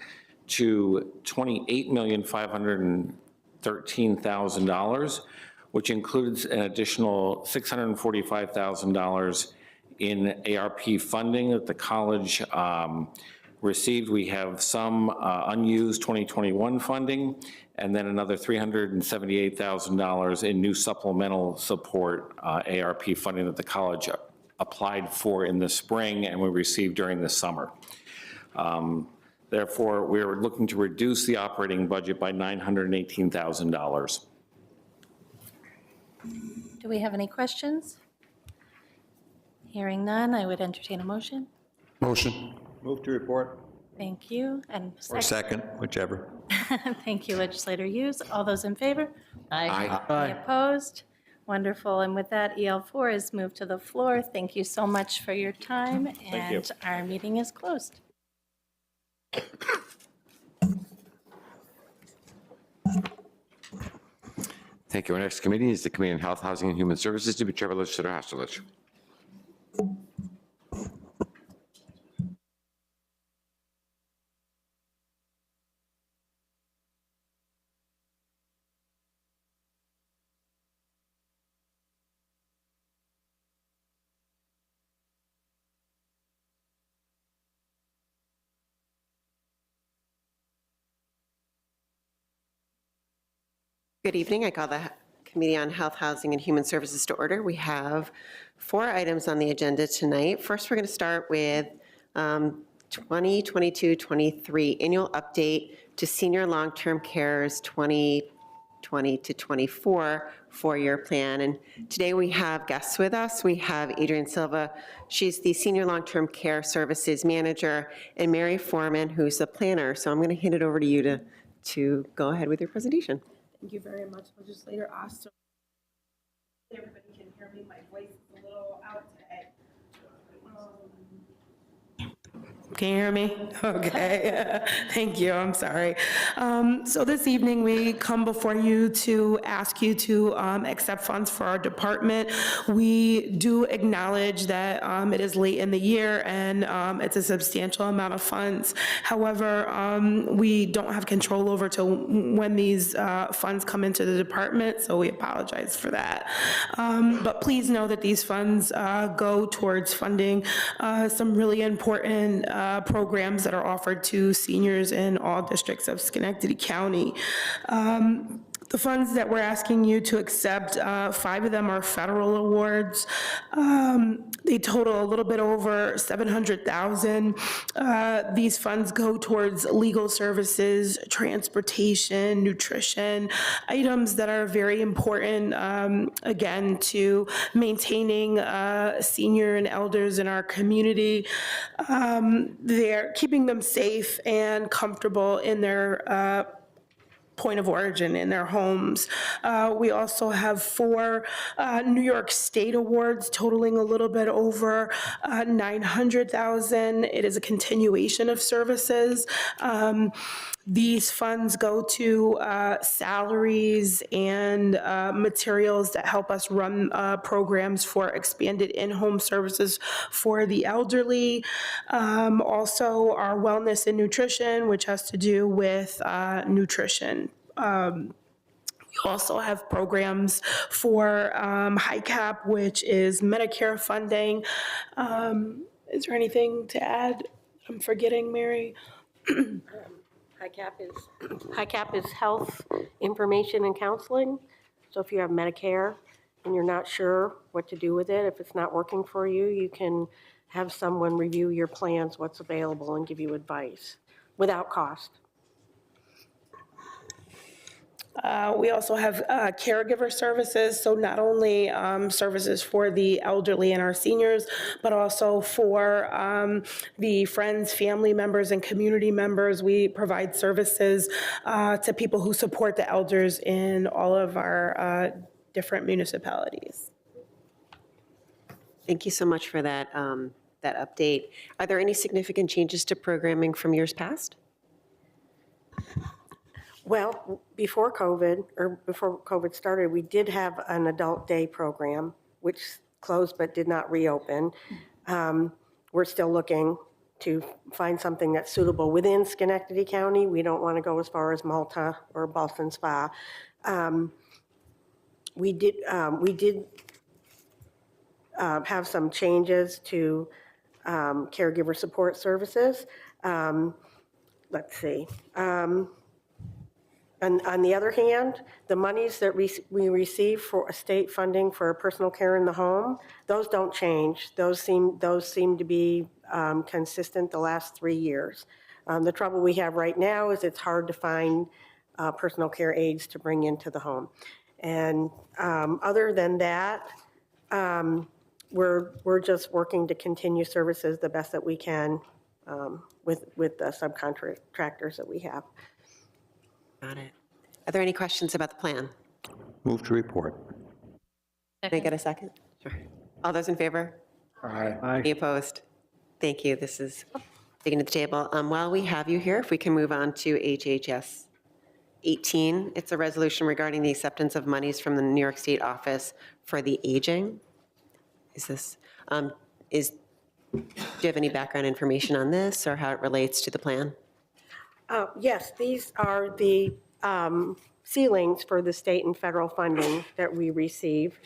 to $28,513,000, which includes an additional $645,000 in ARP funding that the college received. We have some unused 2021 funding, and then another $378,000 in new supplemental support ARP funding that the college applied for in the spring and we received during the summer. Therefore, we are looking to reduce the operating budget by $918,000. Do we have any questions? Hearing none, I would entertain a motion. Motion. Move to report. Thank you. And Or second, whichever. Thank you, Legislator Hughes. All those in favor? Aye. Any opposed? Wonderful. And with that, EL4 is moved to the floor. Thank you so much for your time, and our meeting is closed. Thank you. Our next committee is the Committee on Health, Housing, and Human Services, to be chaired by Legislator Hasselich. Good evening. I call the Committee on Health, Housing, and Human Services to order. We have 4 items on the agenda tonight. First, we're going to start with 2022-23 annual update to senior long-term care's 2020 to 24 four-year plan. And today we have guests with us. We have Adrienne Silva. She's the Senior Long-Term Care Services Manager, and Mary Foreman, who's the planner. So I'm going to hand it over to you to go ahead with your presentation. Thank you very much, Legislator Oster. Everybody can hear me. My voice is a little out today. Can you hear me? Okay. Thank you. I'm sorry. So this evening, we come before you to ask you to accept funds for our department. We do acknowledge that it is late in the year and it's a substantial amount of funds. However, we don't have control over to when these funds come into the department, so we apologize for that. But please know that these funds go towards funding some really important programs that are offered to seniors in all districts of Schenectady County. The funds that we're asking you to accept, 5 of them are federal awards. They total a little bit over $700,000. These funds go towards legal services, transportation, nutrition, items that are very important, again, to maintaining senior and elders in our community. They're keeping them safe and comfortable in their point of origin in their homes. We also have 4 New York State awards totaling a little bit over $900,000. It is a continuation of services. These funds go to salaries and materials that help us run programs for expanded in-home services for the elderly. Also, our wellness and nutrition, which has to do with nutrition. We also have programs for HICAP, which is Medicare funding. Is there anything to add I'm forgetting, Mary? HICAP is health information and counseling. So if you have Medicare and you're not sure what to do with it, if it's not working for you, you can have someone review your plans, what's available, and give you advice without cost. We also have caregiver services, so not only services for the elderly and our seniors, but also for the friends, family members, and community members. We provide services to people who support the elders in all of our different municipalities. Thank you so much for that, that update. Are there any significant changes to programming from years past? Well, before COVID started, we did have an adult day program, which closed but did not reopen. We're still looking to find something that's suitable within Schenectady County. We don't want to go as far as Malta or Boston Spa. We did have some changes to caregiver support services. Let's see. And on the other hand, the monies that we receive for state funding for personal care in the home, those don't change. Those seem to be consistent the last 3 years. The trouble we have right now is it's hard to find personal care aides to bring into the home. And other than that, we're just working to continue services the best that we can with the subcontractors that we have. Got it. Are there any questions about the plan? Move to report. Can I get a second? Sure. All those in favor? Aye. Any opposed? Thank you. This is taken to the table. While we have you here, if we can move on to HHS 18. It's a resolution regarding the acceptance of monies from the New York State Office for the Aging. Do you have any background information on this or how it relates to the plan? Yes, these are the ceilings for the state and federal funding that we receive.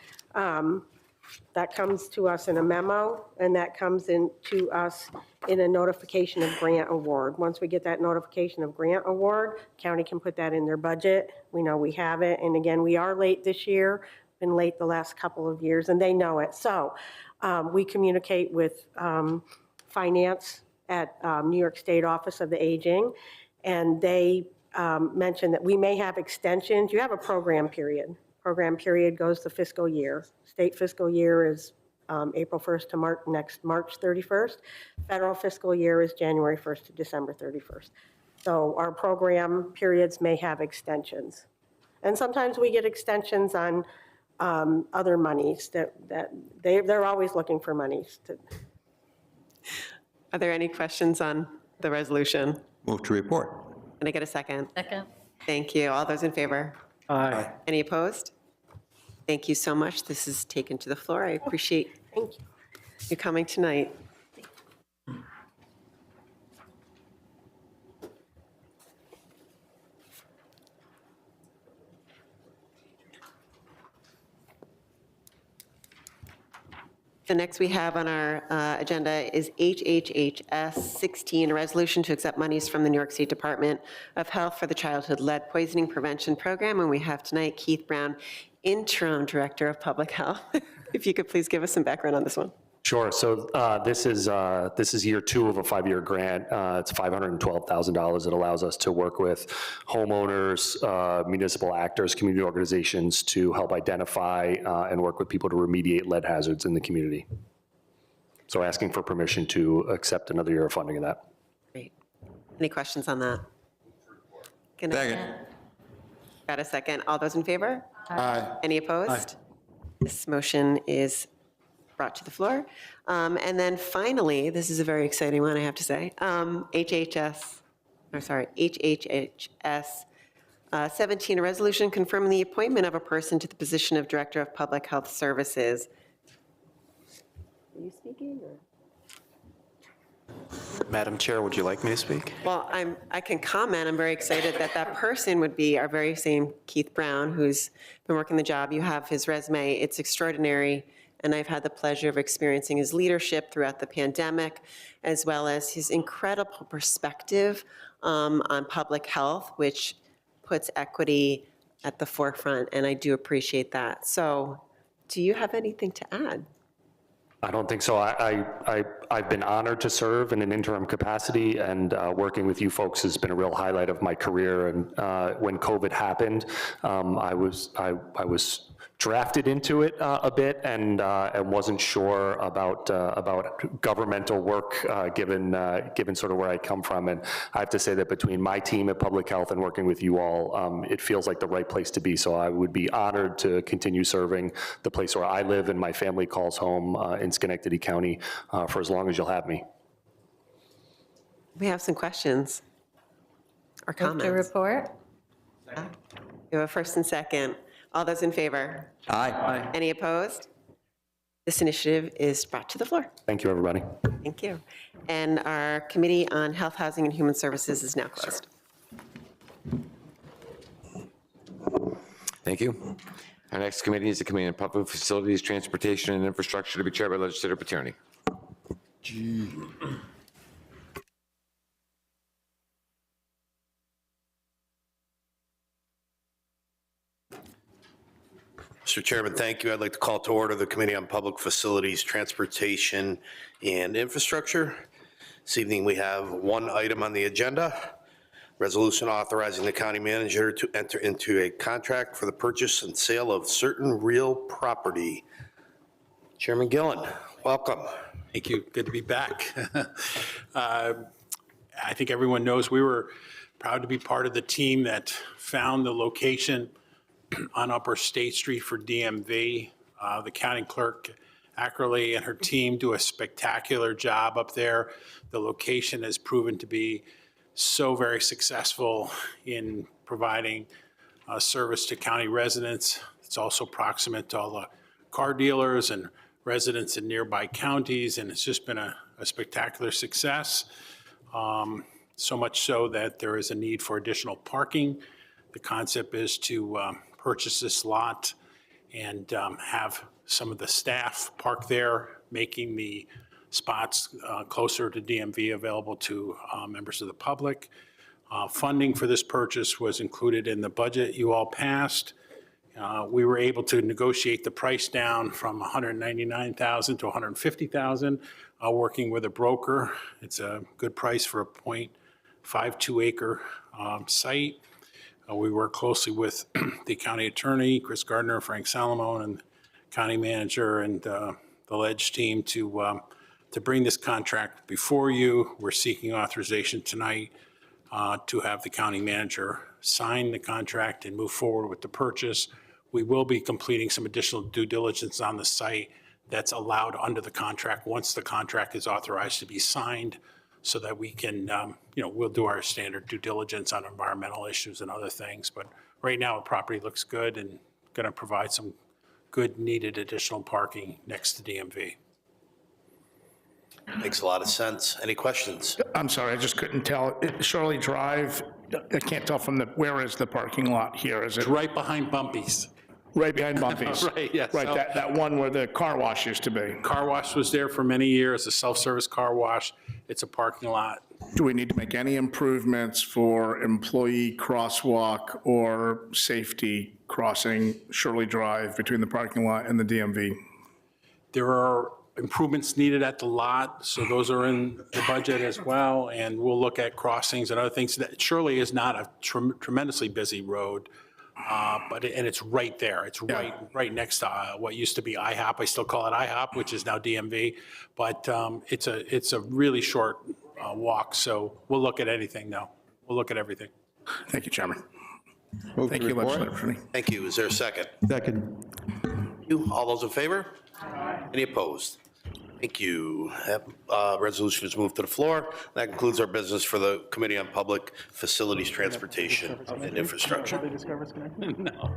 That comes to us in a memo, and that comes in to us in a notification of grant award. Once we get that notification of grant award, county can put that in their budget. We know we have it, and again, we are late this year, been late the last couple of years, and they know it. So we communicate with finance at New York State Office of the Aging, and they mentioned that we may have extensions. You have a program period. Program period goes the fiscal year. State fiscal year is April 1st to next March 31st. Federal fiscal year is January 1st to December 31st. So our program periods may have extensions. And sometimes we get extensions on other monies that they're always looking for monies. Are there any questions on the resolution? Move to report. Can I get a second? Second. Thank you. All those in favor? Aye. Any opposed? Thank you so much. This is taken to the floor. I appreciate you coming tonight. The next we have on our agenda is HHHS 16, a resolution to accept monies from the New York State Department of Health for the Childhood Lead Poisoning Prevention Program. And we have tonight Keith Brown, Interim Director of Public Health. If you could please give us some background on this one. Sure. So this is year 2 of a 5-year grant. It's $512,000. It allows us to work with homeowners, municipal actors, community organizations to help identify and work with people to remediate lead hazards in the community. So asking for permission to accept another year of funding of that. Great. Any questions on that? Second. Got a second. All those in favor? Aye. Any opposed? This motion is brought to the floor. And then finally, this is a very exciting one, I have to say, HHHS 17, a resolution confirming the appointment of a person to the position of Director of Public Health Services. Are you speaking? Or? Madam Chair, would you like me to speak? Well, I can comment. I'm very excited that that person would be our very same Keith Brown, who's been working the job. You have his resume. It's extraordinary. And I've had the pleasure of experiencing his leadership throughout the pandemic, as well as his incredible perspective on public health, which puts equity at the forefront, and I do appreciate that. So do you have anything to add? I don't think so. I've been honored to serve in an interim capacity, and working with you folks has been a real highlight of my career. And when COVID happened, I was drafted into it a bit, and wasn't sure about governmental work given sort of where I come from. And I have to say that between my team at Public Health and working with you all, it feels like the right place to be. So I would be honored to continue serving the place where I live and my family calls home in Schenectady County for as long as you'll have me. We have some questions or comments. Move to report. We have a first and second. All those in favor? Aye. Any opposed? This initiative is brought to the floor. Thank you, everybody. Thank you. And our Committee on Health, Housing, and Human Services is now closed. Thank you. Our next committee is the Committee on Public Facilities, Transportation, and Infrastructure to be chaired by Legislator Paterni. Mr. Chairman, thank you. I'd like to call to order the Committee on Public Facilities, Transportation, and Infrastructure. This evening we have one item on the agenda, resolution authorizing the county manager to enter into a contract for the purchase and sale of certain real property. Chairman Gillen, welcome. Thank you. Good to be back. I think everyone knows we were proud to be part of the team that found the location on Upper State Street for DMV. The county clerk, Ackerley, and her team do a spectacular job up there. The location has proven to be so very successful in providing service to county residents. It's also proximate to all the car dealers and residents in nearby counties, and it's just been a spectacular success. So much so that there is a need for additional parking. The concept is to purchase this lot and have some of the staff park there, making the spots closer to DMV available to members of the public. Funding for this purchase was included in the budget you all passed. We were able to negotiate the price down from $199,000 to $150,000, working with a broker. It's a good price for a 0.52 acre site. We work closely with the county attorney, Chris Gardner, Frank Salamone, and county manager and the Ledge team to bring this contract before you. We're seeking authorization tonight to have the county manager sign the contract and move forward with the purchase. We will be completing some additional due diligence on the site that's allowed under the contract once the contract is authorized to be signed, so that we can, we'll do our standard due diligence on environmental issues and other things. But right now, the property looks good and going to provide some good needed additional parking next to DMV. Makes a lot of sense. Any questions? I'm sorry, I just couldn't tell. Shirley Drive, I can't tell from where is the parking lot here? Is it? It's right behind Bumpy's. Right behind Bumpy's? Right, yes. Right, that one where the car wash used to be. Car wash was there for many years, a self-service car wash. It's a parking lot. Do we need to make any improvements for employee crosswalk or safety crossing Shirley Drive between the parking lot and the DMV? There are improvements needed at the lot, so those are in the budget as well, and we'll look at crossings and other things. That Shirley is not a tremendously busy road, but it's right there. It's right next to what used to be IHOP. I still call it IHOP, which is now DMV, but it's a really short walk, so we'll look at anything now. We'll look at everything. Thank you, Chairman. Thank you, Legislature. Thank you. Is there a second? Second. All those in favor? Any opposed? Thank you. That resolution is moved to the floor. That concludes our business for the Committee on Public Facilities, Transportation, and Infrastructure.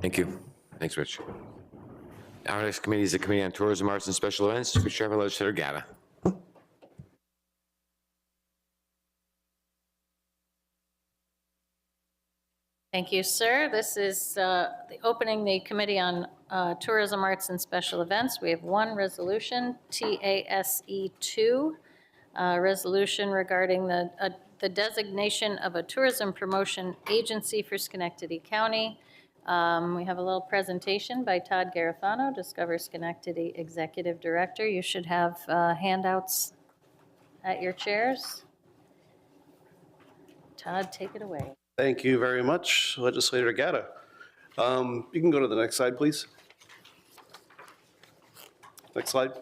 Thank you. Thanks, Rich. Our next committee is the Committee on Tourism, Arts, and Special Events, which Chairman Legislator Gatta. Thank you, sir. This is opening the Committee on Tourism, Arts, and Special Events. We have one resolution, TASE 2, resolution regarding the designation of a tourism promotion agency for Schenectady County. We have a little presentation by Todd Garifano, Discover Schenectady Executive Director. You should have handouts at your chairs. Todd, take it away. Thank you very much, Legislator Gatta. You can go to the next slide, please. Next slide.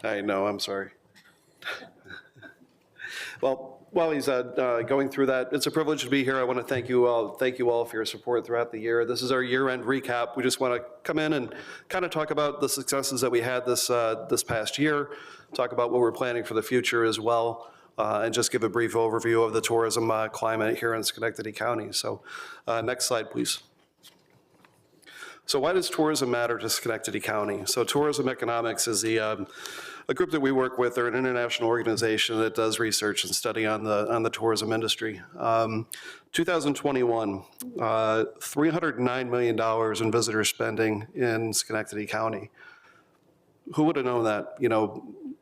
I know, I'm sorry. Well, while he's going through that, it's a privilege to be here. I want to thank you all for your support throughout the year. This is our year-end recap. We just want to come in and kind of talk about the successes that we had this past year, talk about what we're planning for the future as well. And just give a brief overview of the tourism climate here in Schenectady County. So next slide, please. So why does tourism matter to Schenectady County? So Tourism Economics is a group that we work with. They're an international organization that does research and study on the tourism industry. 2021, $309 million in visitor spending in Schenectady County. Who would have known that,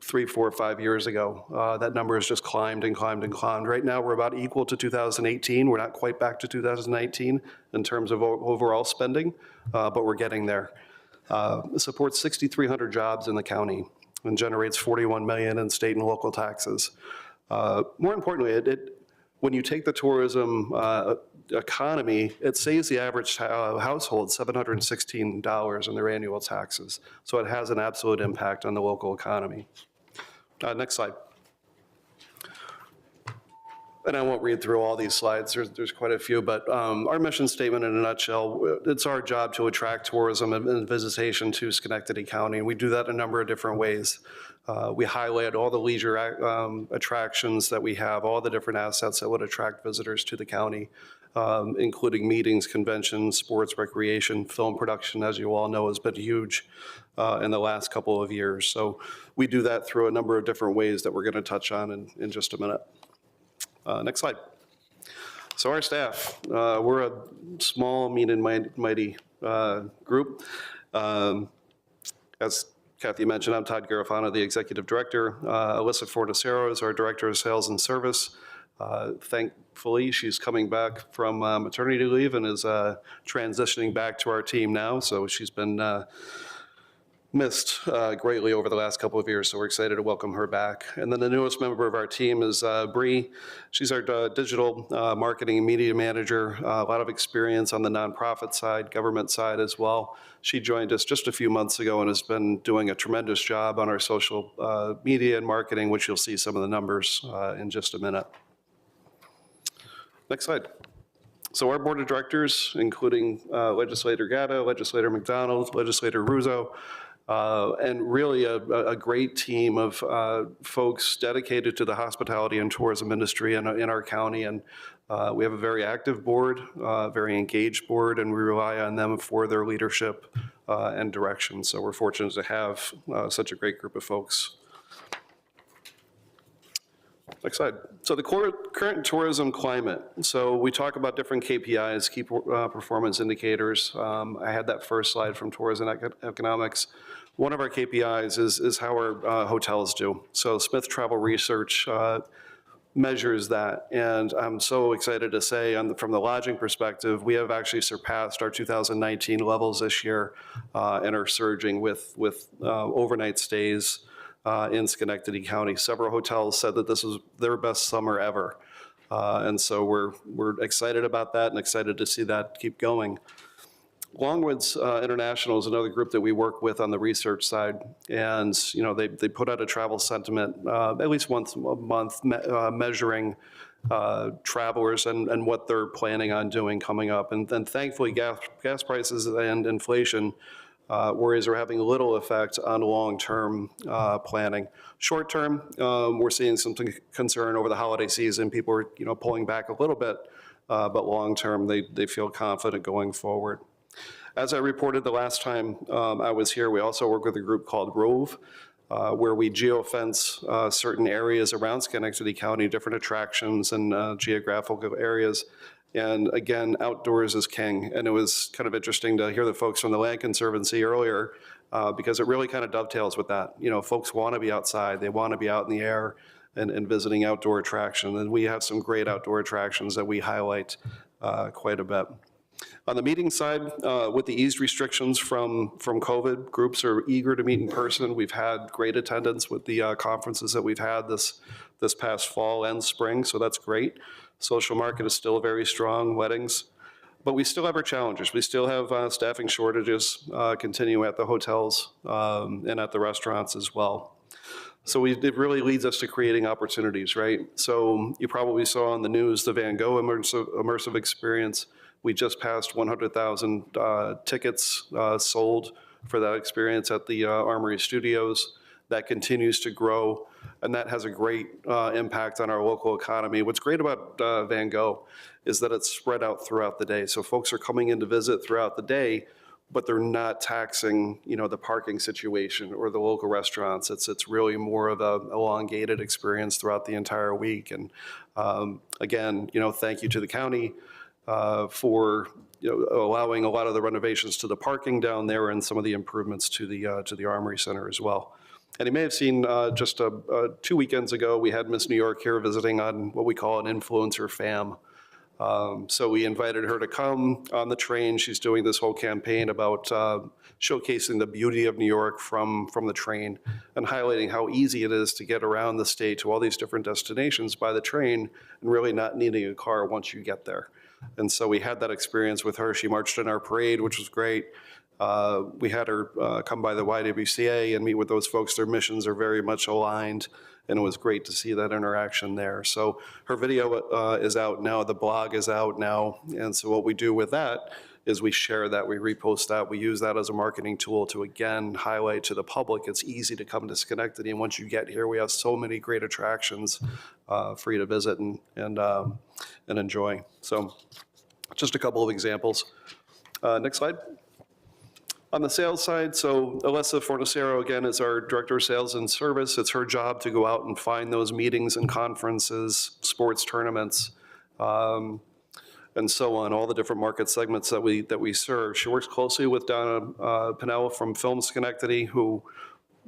3, 4, 5 years ago? That number has just climbed and climbed and climbed. Right now, we're about equal to 2018. We're not quite back to 2019 in terms of overall spending, but we're getting there. It supports 6,300 jobs in the county and generates $41 million in state and local taxes. More importantly, when you take the tourism economy, it saves the average household $716 in their annual taxes. So it has an absolute impact on the local economy. Next slide. And I won't read through all these slides. There's quite a few, but our mission statement in a nutshell, it's our job to attract tourism and visitation to Schenectady County. And we do that in a number of different ways. We highlight all the leisure attractions that we have, all the different assets that would attract visitors to the county, including meetings, conventions, sports, recreation, film production, as you all know, has been huge in the last couple of years. So we do that through a number of different ways that we're going to touch on in just a minute. Next slide. So our staff, we're a small, mean and mighty group. As Kathy mentioned, I'm Todd Garofano, the Executive Director. Alyssa Fornacero is our Director of Sales and Service. Thankfully, she's coming back from maternity leave and is transitioning back to our team now. So she's been missed greatly over the last couple of years, so we're excited to welcome her back. And then the newest member of our team is Bree. She's our digital marketing and media manager, a lot of experience on the nonprofit side, government side as well. She joined us just a few months ago and has been doing a tremendous job on our social media and marketing, which you'll see some of the numbers in just a minute. Next slide. So our board of directors, including Legislator Gatto, Legislator McDonald, Legislator Russo, and really a great team of folks dedicated to the hospitality and tourism industry in our county. And we have a very active board, very engaged board, and we rely on them for their leadership and direction. So we're fortunate to have such a great group of folks. Next slide. So the current tourism climate. So we talk about different KPIs, key performance indicators. I had that first slide from Tourism Economics. One of our KPIs is how our hotels do. So Smith Travel Research measures that. And I'm so excited to say from the lodging perspective, we have actually surpassed our 2019 levels this year and are surging with overnight stays in Schenectady County. Several hotels said that this was their best summer ever. And so we're excited about that and excited to see that keep going. Longwoods International is another group that we work with on the research side. And they put out a travel sentiment at least once a month measuring travelers and what they're planning on doing coming up. And then thankfully gas prices and inflation worries are having little effect on long-term planning. Short-term, we're seeing some concern over the holiday season. People are, pulling back a little bit, but long-term, they feel confident going forward. As I reported the last time I was here, we also work with a group called Rove, where we geofence certain areas around Schenectady County, different attractions and geographical areas. And again, outdoors is king. And it was kind of interesting to hear the folks from the Land Conservancy earlier, because it really kind of dovetails with that. Folks want to be outside. They want to be out in the air and visiting outdoor attractions. And we have some great outdoor attractions that we highlight quite a bit. On the meeting side, with the eased restrictions from COVID, groups are eager to meet in person. We've had great attendance with the conferences that we've had this past fall and spring, so that's great. Social market is still very strong, weddings. But we still have our challenges. We still have staffing shortages continue at the hotels and at the restaurants as well. So it really leads us to creating opportunities, right? So you probably saw on the news the Van Gogh immersive experience. We just passed 100,000 tickets sold for that experience at the Armory Studios. That continues to grow, and that has a great impact on our local economy. What's great about Van Gogh is that it's spread out throughout the day. So folks are coming in to visit throughout the day, but they're not taxing, the parking situation or the local restaurants. It's really more of a elongated experience throughout the entire week. And again, thank you to the county for allowing a lot of the renovations to the parking down there and some of the improvements to the Armory Center as well. And you may have seen just 2 weekends ago, we had Miss New York here visiting on what we call an influencer fam. So we invited her to come on the train. She's doing this whole campaign about showcasing the beauty of New York from the train and highlighting how easy it is to get around the state to all these different destinations by the train and really not needing a car once you get there. And so we had that experience with her. She marched in our parade, which was great. We had her come by the YWCA and meet with those folks. Their missions are very much aligned, and it was great to see that interaction there. So her video is out now, the blog is out now, and so what we do with that is we share that, we repost that, we use that as a marketing tool to again highlight to the public it's easy to come to Schenectady, and once you get here, we have so many great attractions for you to visit and enjoy. So just a couple of examples. Next slide. On the sales side, so Alyssa Fornacero, again, is our Director of Sales and Service. It's her job to go out and find those meetings and conferences, sports tournaments, and so on, all the different market segments that we serve. She works closely with Donna Pinnell from Film Schenectady, who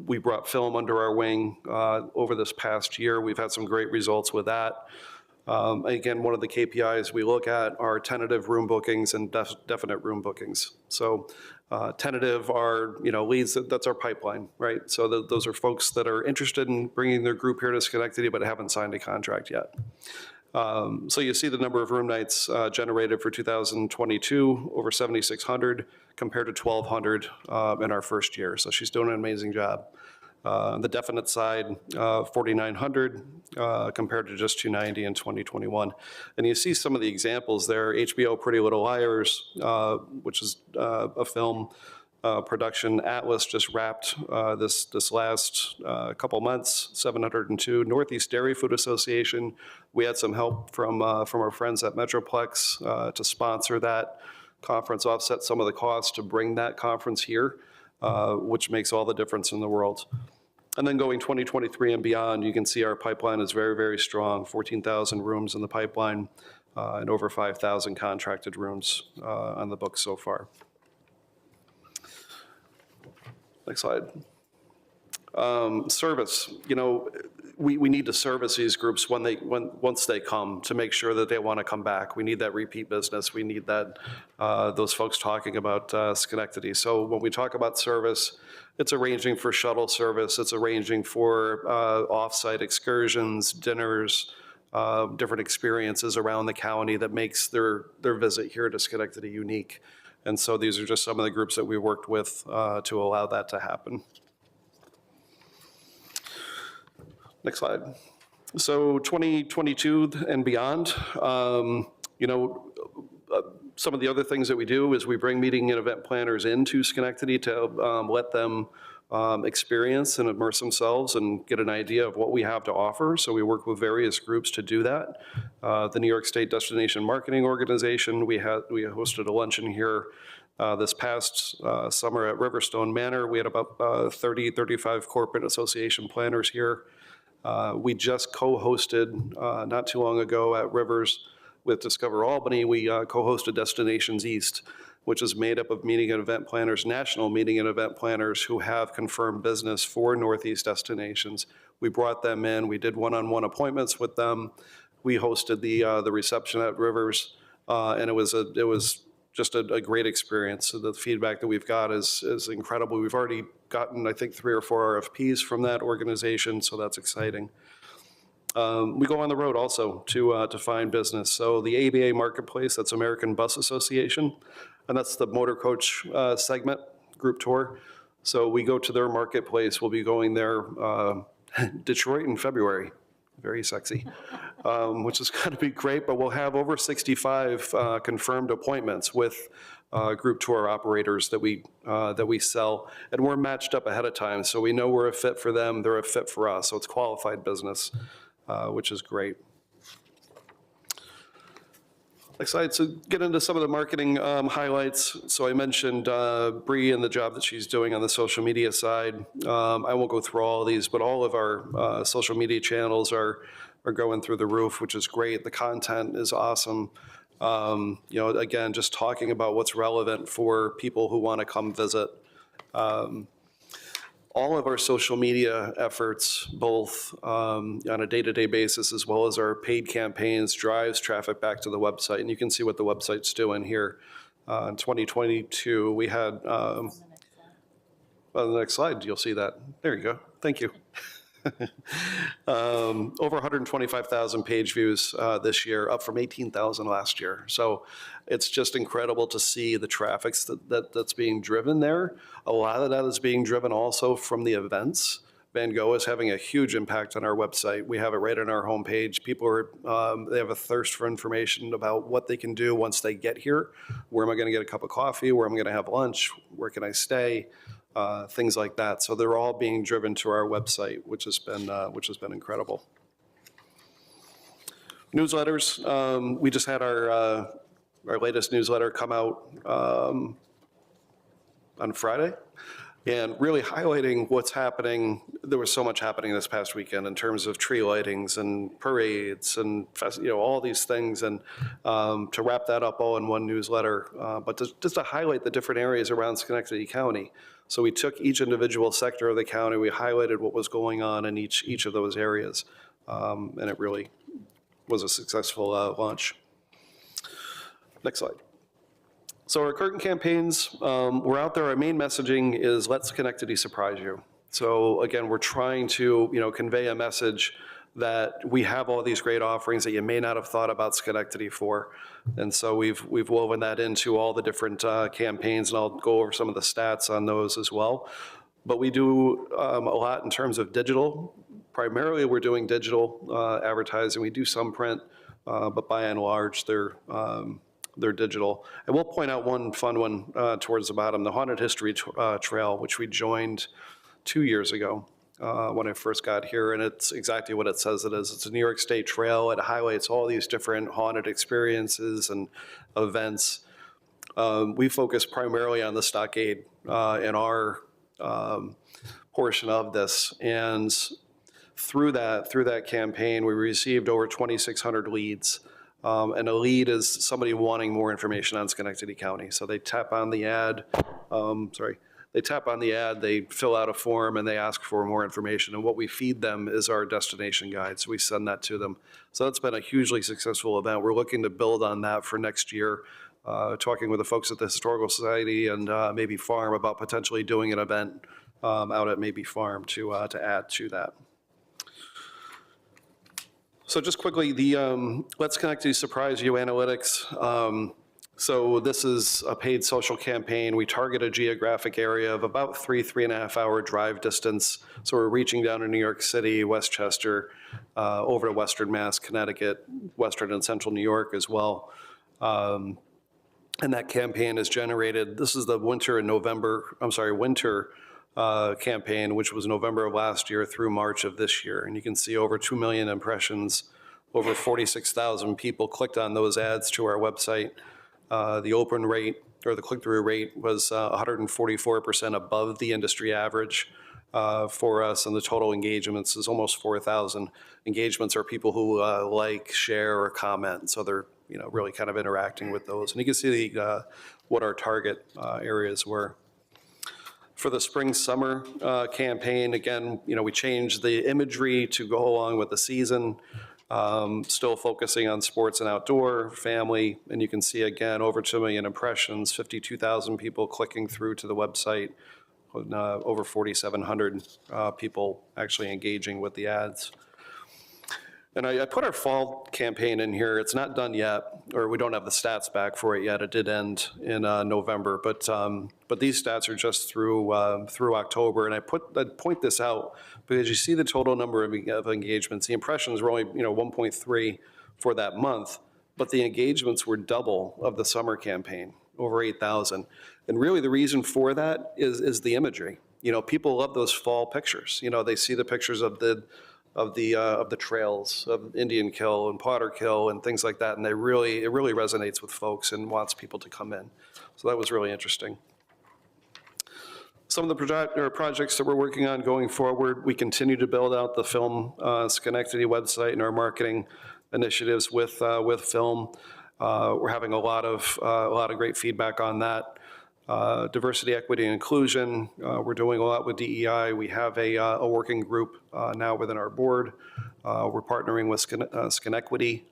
we brought film under our wing over this past year. We've had some great results with that. Again, one of the KPIs we look at are tentative room bookings and definite room bookings. So tentative are, leads, that's our pipeline, right? So those are folks that are interested in bringing their group here to Schenectady but haven't signed a contract yet. So you see the number of room nights generated for 2022, over 7,600 compared to 1,200 in our first year. So she's doing an amazing job. The definite side, 4,900 compared to just 290 in 2021. And you see some of the examples there. HBO Pretty Little Liars, which is a film production. Atlas just wrapped this last couple months, 702. Northeast Dairy Food Association, we had some help from our friends at Metroplex to sponsor that conference, offset some of the costs to bring that conference here, which makes all the difference in the world. And then going 2023 and beyond, you can see our pipeline is very, very strong, 14,000 rooms in the pipeline and over 5,000 contracted rooms on the books so far. Next slide. Service, we need to service these groups once they come to make sure that they want to come back. We need that repeat business. We need that those folks talking about Schenectady. So when we talk about service, it's arranging for shuttle service. It's arranging for off-site excursions, dinners, different experiences around the county that makes their visit here to Schenectady unique. And so these are just some of the groups that we worked with to allow that to happen. Next slide. So 2022 and beyond, some of the other things that we do is we bring meeting and event planners into Schenectady to let them experience and immerse themselves and get an idea of what we have to offer. So we work with various groups to do that. The New York State Destination Marketing Organization, we hosted a luncheon here this past summer at Riverstone Manor. We had about 35 corporate association planners here. We just co-hosted not too long ago at Rivers with Discover Albany. We co-hosted Destinations East, which is made up of meeting and event planners, national meeting and event planners who have confirmed business for Northeast destinations. We brought them in. We did one-on-one appointments with them. We hosted the reception at Rivers, and it was just a great experience. So the feedback that we've got is incredible. We've already gotten, I think, 3 or 4 RFPs from that organization, so that's exciting. We go on the road also to find business. So the ABA Marketplace, that's American Bus Association, and that's the motor coach segment group tour. So we go to their marketplace. We'll be going there, Detroit in February. Very sexy, which is going to be great, but we'll have over 65 confirmed appointments with group tour operators that we sell, and we're matched up ahead of time, so we know we're a fit for them, they're a fit for us, so it's qualified business, which is great. Next slide. So get into some of the marketing highlights. So I mentioned Bree and the job that she's doing on the social media side. I won't go through all of these, but all of our social media channels are going through the roof, which is great. The content is awesome. Again, just talking about what's relevant for people who want to come visit. All of our social media efforts, both on a day-to-day basis as well as our paid campaigns, drives traffic back to the website. And you can see what the website's doing here. In 2022, we had, on the next slide, you'll see that. There you go. Thank you. Over 125,000 page views this year, up from 18,000 last year. So it's just incredible to see the traffic that's being driven there. A lot of that is being driven also from the events. Van Gogh is having a huge impact on our website. We have it right on our homepage. People are, they have a thirst for information about what they can do once they get here. Where am I going to get a cup of coffee? Where am I going to have lunch? Where can I stay? Things like that. So they're all being driven to our website, which has been incredible. Newsletters. We just had our latest newsletter come out on Friday. and really highlighting what's happening. There was so much happening this past weekend in terms of tree lightings and parades and all these things, and to wrap that up all in one newsletter, but just to highlight the different areas around Schenectady County. So we took each individual sector of the county, we highlighted what was going on in each of those areas, and it really was a successful launch. Next slide. So our current campaigns, we're out there. Our main messaging is let Schenectady surprise you. So again, we're trying to convey a message that we have all these great offerings that you may not have thought about Schenectady for. And so we've woven that into all the different campaigns, and I'll go over some of the stats on those as well. But we do a lot in terms of digital. Primarily, we're doing digital advertising. We do some print, but by and large, they're digital. I will point out one fun one towards the bottom, the Haunted History Trail, which we joined 2 years ago when I first got here, and it's exactly what it says it is. It's a New York State trail. It highlights all these different haunted experiences and events. We focus primarily on the stockade in our portion of this, and through that campaign, we received over 2,600 leads. And a lead is somebody wanting more information on Schenectady County. So they tap on the ad, they fill out a form, and they ask for more information. And what we feed them is our destination guide. So we send that to them. So that's been a hugely successful event. We're looking to build on that for next year, talking with the folks at the Historical Society and Maybe Farm about potentially doing an event out at Maybe Farm to add to that. So just quickly, the Let's Schenectady Surprise You analytics. So this is a paid social campaign. We target a geographic area of about 3.5 hour drive distance. So we're reaching down to New York City, Westchester, over to Western Mass, Connecticut, Western and Central New York as well. And that campaign has generated, this is the winter campaign, which was November of last year through March of this year. And you can see over 2 million impressions, over 46,000 people clicked on those ads to our website. The open rate, or the click-through rate, was 144% above the industry average for us, and the total engagements is almost 4,000. Engagements are people who like, share, or comment, so they're really kind of interacting with those. And you can see what our target areas were. For the spring-summer campaign, again, we changed the imagery to go along with the season, still focusing on sports and outdoor, family, and you can see, again, over 2 million impressions, 52,000 people clicking through to the website, over 4,700 people actually engaging with the ads. And I put our fall campaign in here. It's not done yet, or we don't have the stats back for it yet. It did end in November, but these stats are just through October. And I point this out because you see the total number of engagements. The impressions were only 1.3 for that month, but the engagements were double of the summer campaign, over 8,000. And really the reason for that is the imagery. People love those fall pictures. They see the pictures of the trails of Indian Kill and Potter Kill and things like that, and it really resonates with folks and wants people to come in. So that was really interesting. Some of the projects that we're working on going forward, we continue to build out the Film Schenectady website and our marketing initiatives with film. We're having a lot of great feedback on that. Diversity, equity, and inclusion. We're doing a lot with DEI. We have a working group now within our board. We're partnering with Schenectady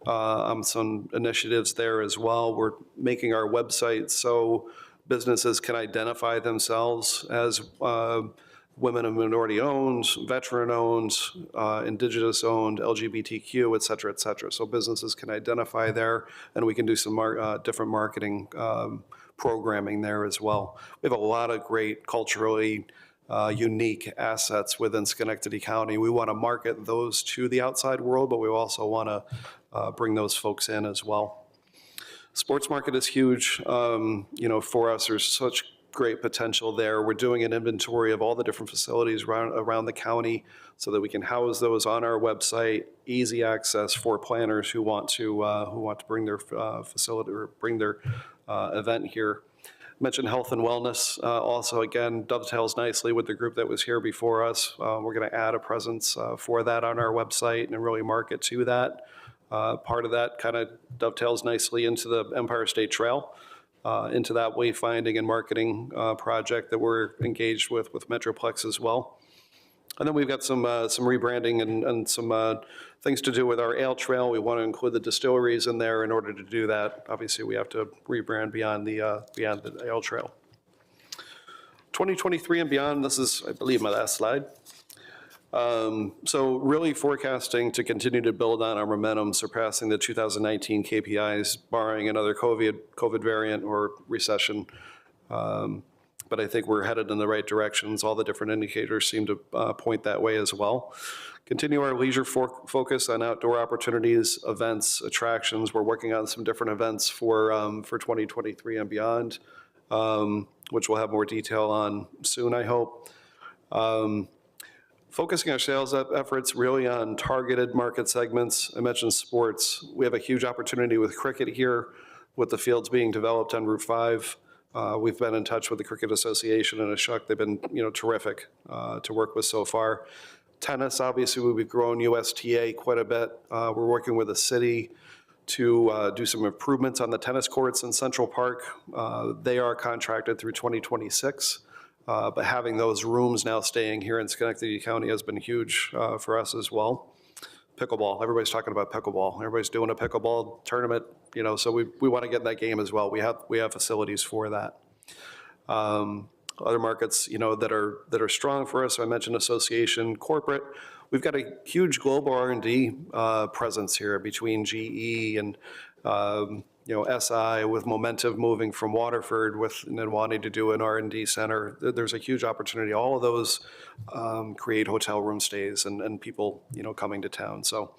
on some initiatives there as well. We're making our website so businesses can identify themselves as women and minority-owned, veteran-owned, indigenous-owned, LGBTQ, et cetera, et cetera. So businesses can identify there, and we can do some different marketing programming there as well. We have a lot of great culturally unique assets within Schenectady County. We want to market those to the outside world, but we also want to bring those folks in as well. Sports market is huge. For us, there's such great potential there. We're doing an inventory of all the different facilities around the county so that we can house those on our website, easy access for planners who want to bring their facility or bring their event here. Mentioned health and wellness. Also, again, dovetails nicely with the group that was here before us. We're going to add a presence for that on our website and really market to that. Part of that kind of dovetails nicely into the Empire State Trail, into that wayfinding and marketing project that we're engaged with Metroplex as well. And then we've got some rebranding and some things to do with our ale trail. We want to include the distilleries in there. In order to do that, obviously, we have to rebrand beyond the ale trail. 2023 and beyond, this is, I believe, my last slide. So really forecasting to continue to build on our momentum, surpassing the 2019 KPIs, barring another COVID variant or recession. But I think we're headed in the right directions. All the different indicators seem to point that way as well. Continue our leisure focus on outdoor opportunities, events, attractions. We're working on some different events for 2023 and beyond, which we'll have more detail on soon, I hope. Focusing our sales efforts really on targeted market segments. I mentioned sports. We have a huge opportunity with cricket here, with the fields being developed on Route 5. We've been in touch with the Cricket Association and Ashok. They've been, terrific to work with so far. Tennis, obviously, we've grown USTA quite a bit. We're working with the city to do some improvements on the tennis courts in Central Park. They are contracted through 2026, but having those rooms now staying here in Schenectady County has been huge for us as well. Pickleball, everybody's talking about pickleball. Everybody's doing a pickleball tournament, so we want to get in that game as well. We have facilities for that. Other markets, that are strong for us. So I mentioned association, corporate. We've got a huge global R&D presence here between GE and SI, with Momentive moving from Waterford and then wanting to do an R&D center. There's a huge opportunity. All of those create hotel room stays and people, coming to town. So,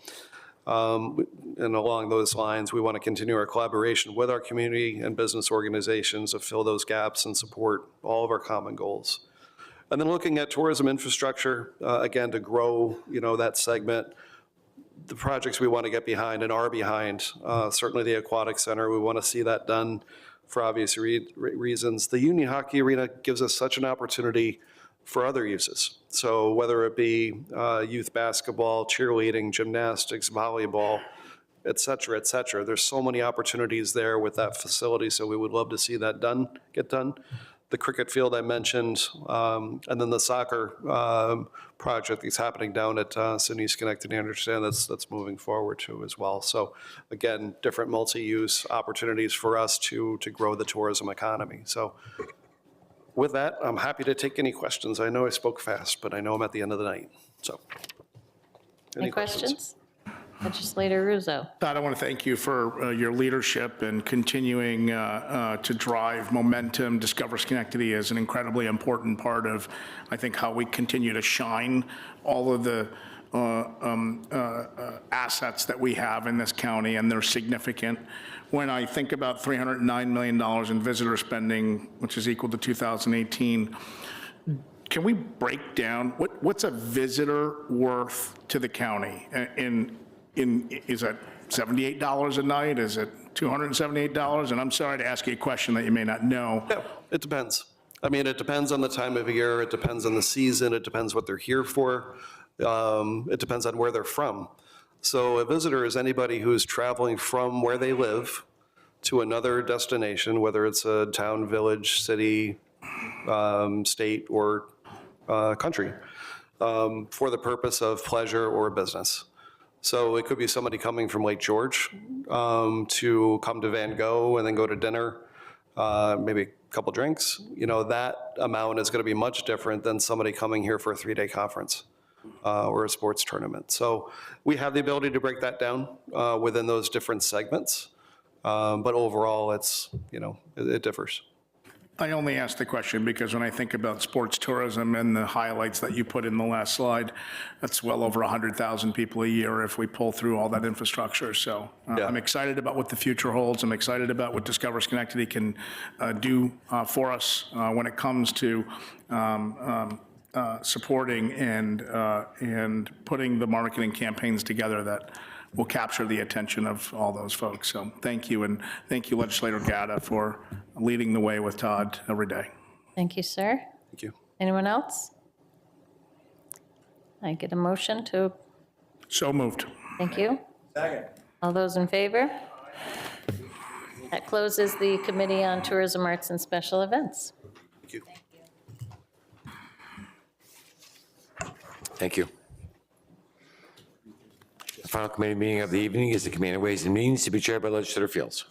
and along those lines, we want to continue our collaboration with our community and business organizations to fill those gaps and support all of our common goals. And then looking at tourism infrastructure, again, to grow, that segment. The projects we want to get behind and are behind, certainly the Aquatic Center, we want to see that done for obvious reasons. The Union Hockey Arena gives us such an opportunity for other uses. So whether it be youth basketball, cheerleading, gymnastics, volleyball, et cetera, there's so many opportunities there with that facility, so we would love to see that get done. The cricket field I mentioned, and then the soccer project that's happening down at Sydney Schenectady. I understand that's moving forward too as well. So again, different multi-use opportunities for us to grow the tourism economy. So with that, I'm happy to take any questions. I know I spoke fast, but I know I'm at the end of the night. So any questions? Legislator Russo. Todd, I want to thank you for your leadership and continuing to drive momentum. Discover Schenectady is an incredibly important part of, I think, how we continue to shine all of the assets that we have in this county, and they're significant. When I think about $309 million in visitor spending, which is equal to 2018, can we break down what's a visitor worth to the county? Is it $78 a night? Is it $278? And I'm sorry to ask you a question that you may not know. Yeah, it depends. I mean, it depends on the time of year. It depends on the season. It depends what they're here for. It depends on where they're from. So a visitor is anybody who's traveling from where they live to another destination, whether it's a town, village, city, state, or country, for the purpose of pleasure or business. So it could be somebody coming from Lake George to come to Van Gogh and then go to dinner, maybe a couple drinks. That amount is going to be much different than somebody coming here for a 3-day conference or a sports tournament. So we have the ability to break that down within those different segments. But overall, it differs. I only asked the question because when I think about sports tourism and the highlights that you put in the last slide, that's well over 100,000 people a year if we pull through all that infrastructure. So I'm excited about what the future holds. I'm excited about what Discover Schenectady can do for us when it comes to supporting and putting the marketing campaigns together that will capture the attention of all those folks. So thank you, and thank you, Legislator Gatta, for leading the way with Todd every day. Thank you, sir. Thank you. Anyone else? I get a motion to, So moved. thank you. Second. All those in favor? That closes the Committee on Tourism, Arts, and Special Events. Thank you. Thank you. The final committee meeting of the evening is the Committee on Ways and Means to be chaired by Legislator Fields.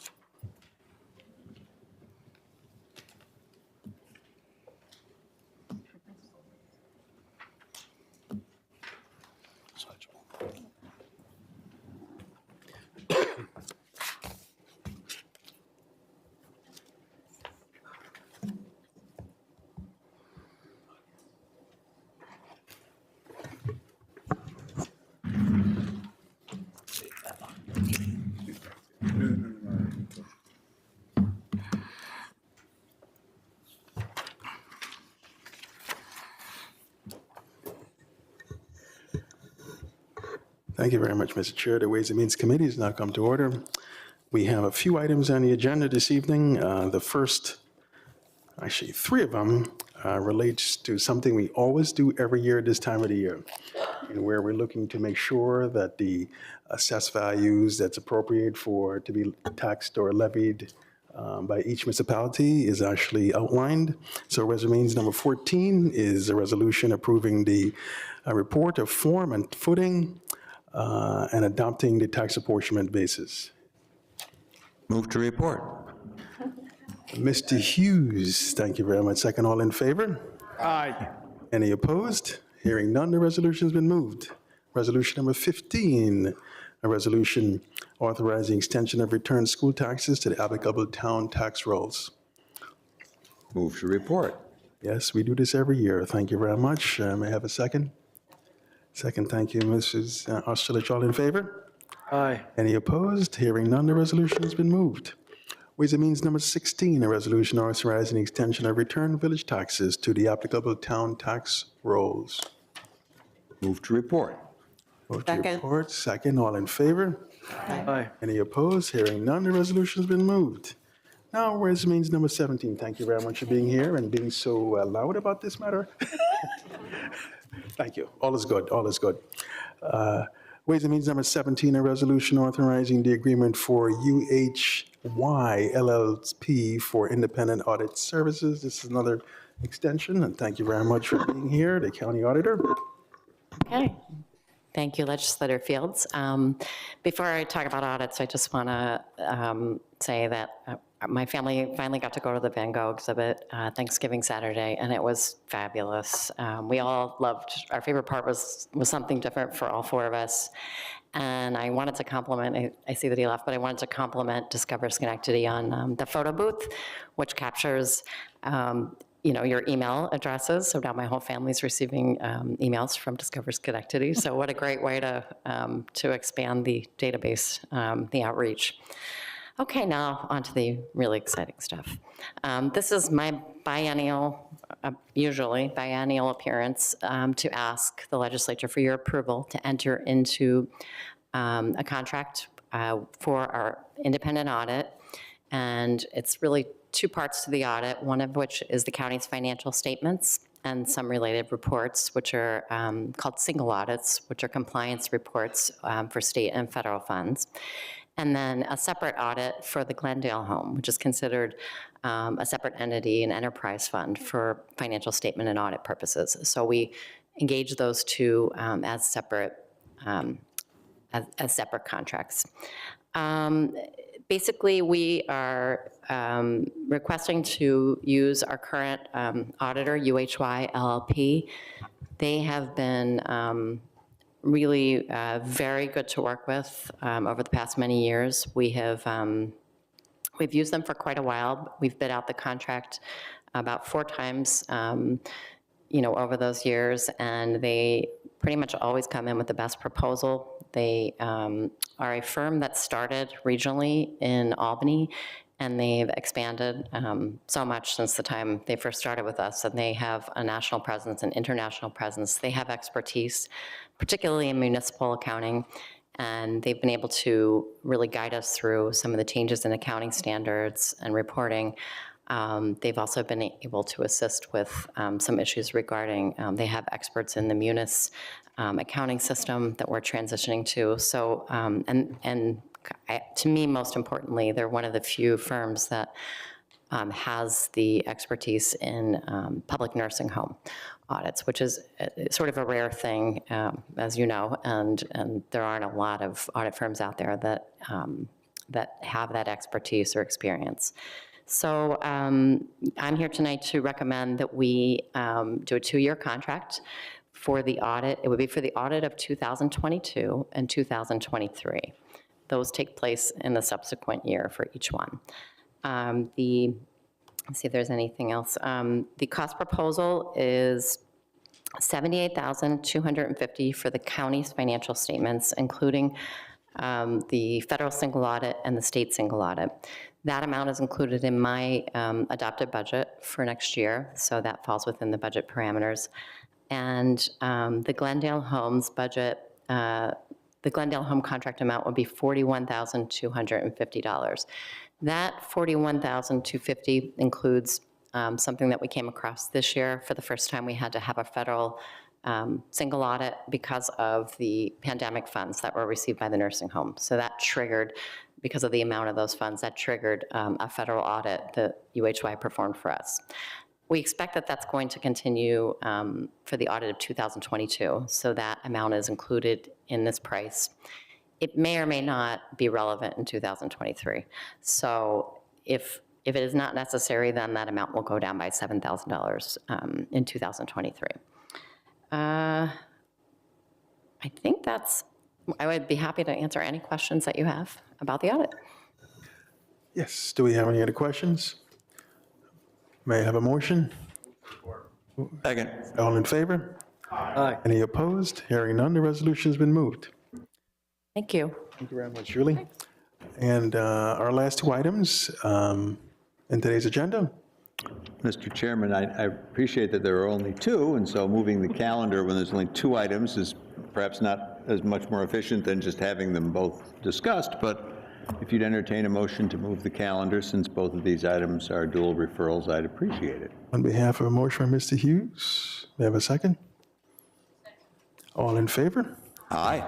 Thank you very much, Mr. Chair. The Ways and Means Committee has now come to order. We have a few items on the agenda this evening. The first, actually 3 of them, relates to something we always do every year at this time of the year, and where we're looking to make sure that the assessed values that's appropriate for to be taxed or levied by each municipality is actually outlined. So Resolution number 14 is a resolution approving the report of form and footing and adopting the tax apportionment basis. Move to report. Mr. Hughes, thank you very much. Second, all in favor? Aye. Any opposed? Hearing none, the resolution has been moved. Resolution number 15, a resolution authorizing extension of returned school taxes to the applicable town tax rolls. Move to report. Yes, we do this every year. Thank you very much. May I have a second? Second, thank you, Mrs. Osterlich. All in favor? Aye. Any opposed? Hearing none, the resolution has been moved. Ways and Means number 16, a resolution authorizing extension of return village taxes to the applicable town tax rolls. Move to report. Move to Second. report. Second, all in favor? Aye. Any opposed? Hearing none, the resolution has been moved. Now, Ways and Means number 17, thank you very much for being here and being so loud about this matter. Thank you. All is good. All is good. Ways and Means number 17, a resolution authorizing the agreement for UHY LLP for independent audit services. This is another extension, and thank you very much for being here, the county auditor. Okay. Thank you, Legislator Fields. Before I talk about audits, I just want to say that my family finally got to go to the Van Gogh exhibit Thanksgiving Saturday, and it was fabulous. We all loved, our favorite part was something different for all 4 of us. And I wanted to compliment, I see that he left, but I wanted to compliment Discover Schenectady on the photo booth, which captures your email addresses. So now my whole family's receiving emails from Discover Schenectady. So what a great way to expand the database, the outreach. Okay, now on to the really exciting stuff. This is my usually biennial appearance to ask the legislature for your approval to enter into a contract for our independent audit. And it's really 2 parts to the audit, one of which is the county's financial statements and some related reports, which are called single audits, which are compliance reports for state and federal funds. And then a separate audit for the Glendale home, which is considered a separate entity, an enterprise fund for financial statement and audit purposes. So we engage those 2 as separate contracts. Basically, we are requesting to use our current auditor, UHY LLP. They have been really very good to work with over the past many years. We've used them for quite a while. We've bid out the contract about 4 times, over those years, and they pretty much always come in with the best proposal. They are a firm that started regionally in Albany, and they've expanded so much since the time they first started with us, and they have a national presence, an international presence. They have expertise, particularly in municipal accounting, and they've been able to really guide us through some of the changes in accounting standards and reporting. They've also been able to assist with some issues regarding, they have experts in the Munis accounting system that we're transitioning to. So, to me, most importantly, they're one of the few firms that has the expertise in public nursing home audits, which is sort of a rare thing, as you know, and there aren't a lot of audit firms out there that have that expertise or experience. So I'm here tonight to recommend that we do a 2-year contract for the audit. It would be for the audit of 2022 and 2023. Those take place in the subsequent year for each one. Let's see if there's anything else. The cost proposal is $78,250 for the county's financial statements, including the federal single audit and the state single audit. That amount is included in my adopted budget for next year, so that falls within the budget parameters. And the Glendale Homes budget, the Glendale Home contract amount would be $41,250. That $41,250 includes something that we came across this year. For the first time, we had to have a federal single audit because of the pandemic funds that were received by the nursing home. So that triggered, because of the amount of those funds, that triggered a federal audit that UHY performed for us. We expect that that's going to continue for the audit of 2022, so that amount is included in this price. It may or may not be relevant in 2023. So if it is not necessary, then that amount will go down by $7,000 in 2023. I think that's, I would be happy to answer any questions that you have about the audit. Yes, do we have any other questions? May I have a motion? Second. All in favor? Aye. Any opposed? Hearing none, the resolution has been moved. Thank you. Thank you very much, Julie. And our last 2 items in today's agenda. Mr. Chairman, I appreciate that there are only 2, and so moving the calendar when there's only 2 items is perhaps not as much more efficient than just having them both discussed, but if you'd entertain a motion to move the calendar, since both of these items are dual referrals, I'd appreciate it. On behalf of a motion from Mr. Hughes, may I have a second? All in favor? Aye.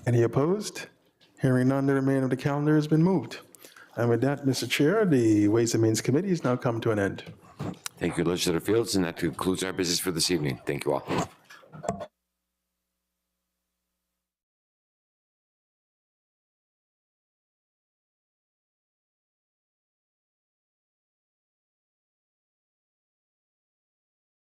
Any opposed? Hearing none, the remainder of the calendar has been moved. And with that, Mr. Chair, the Ways and Means Committee has now come to an end. Thank you, Legislator Fields, and that concludes our business for this evening. Thank you all.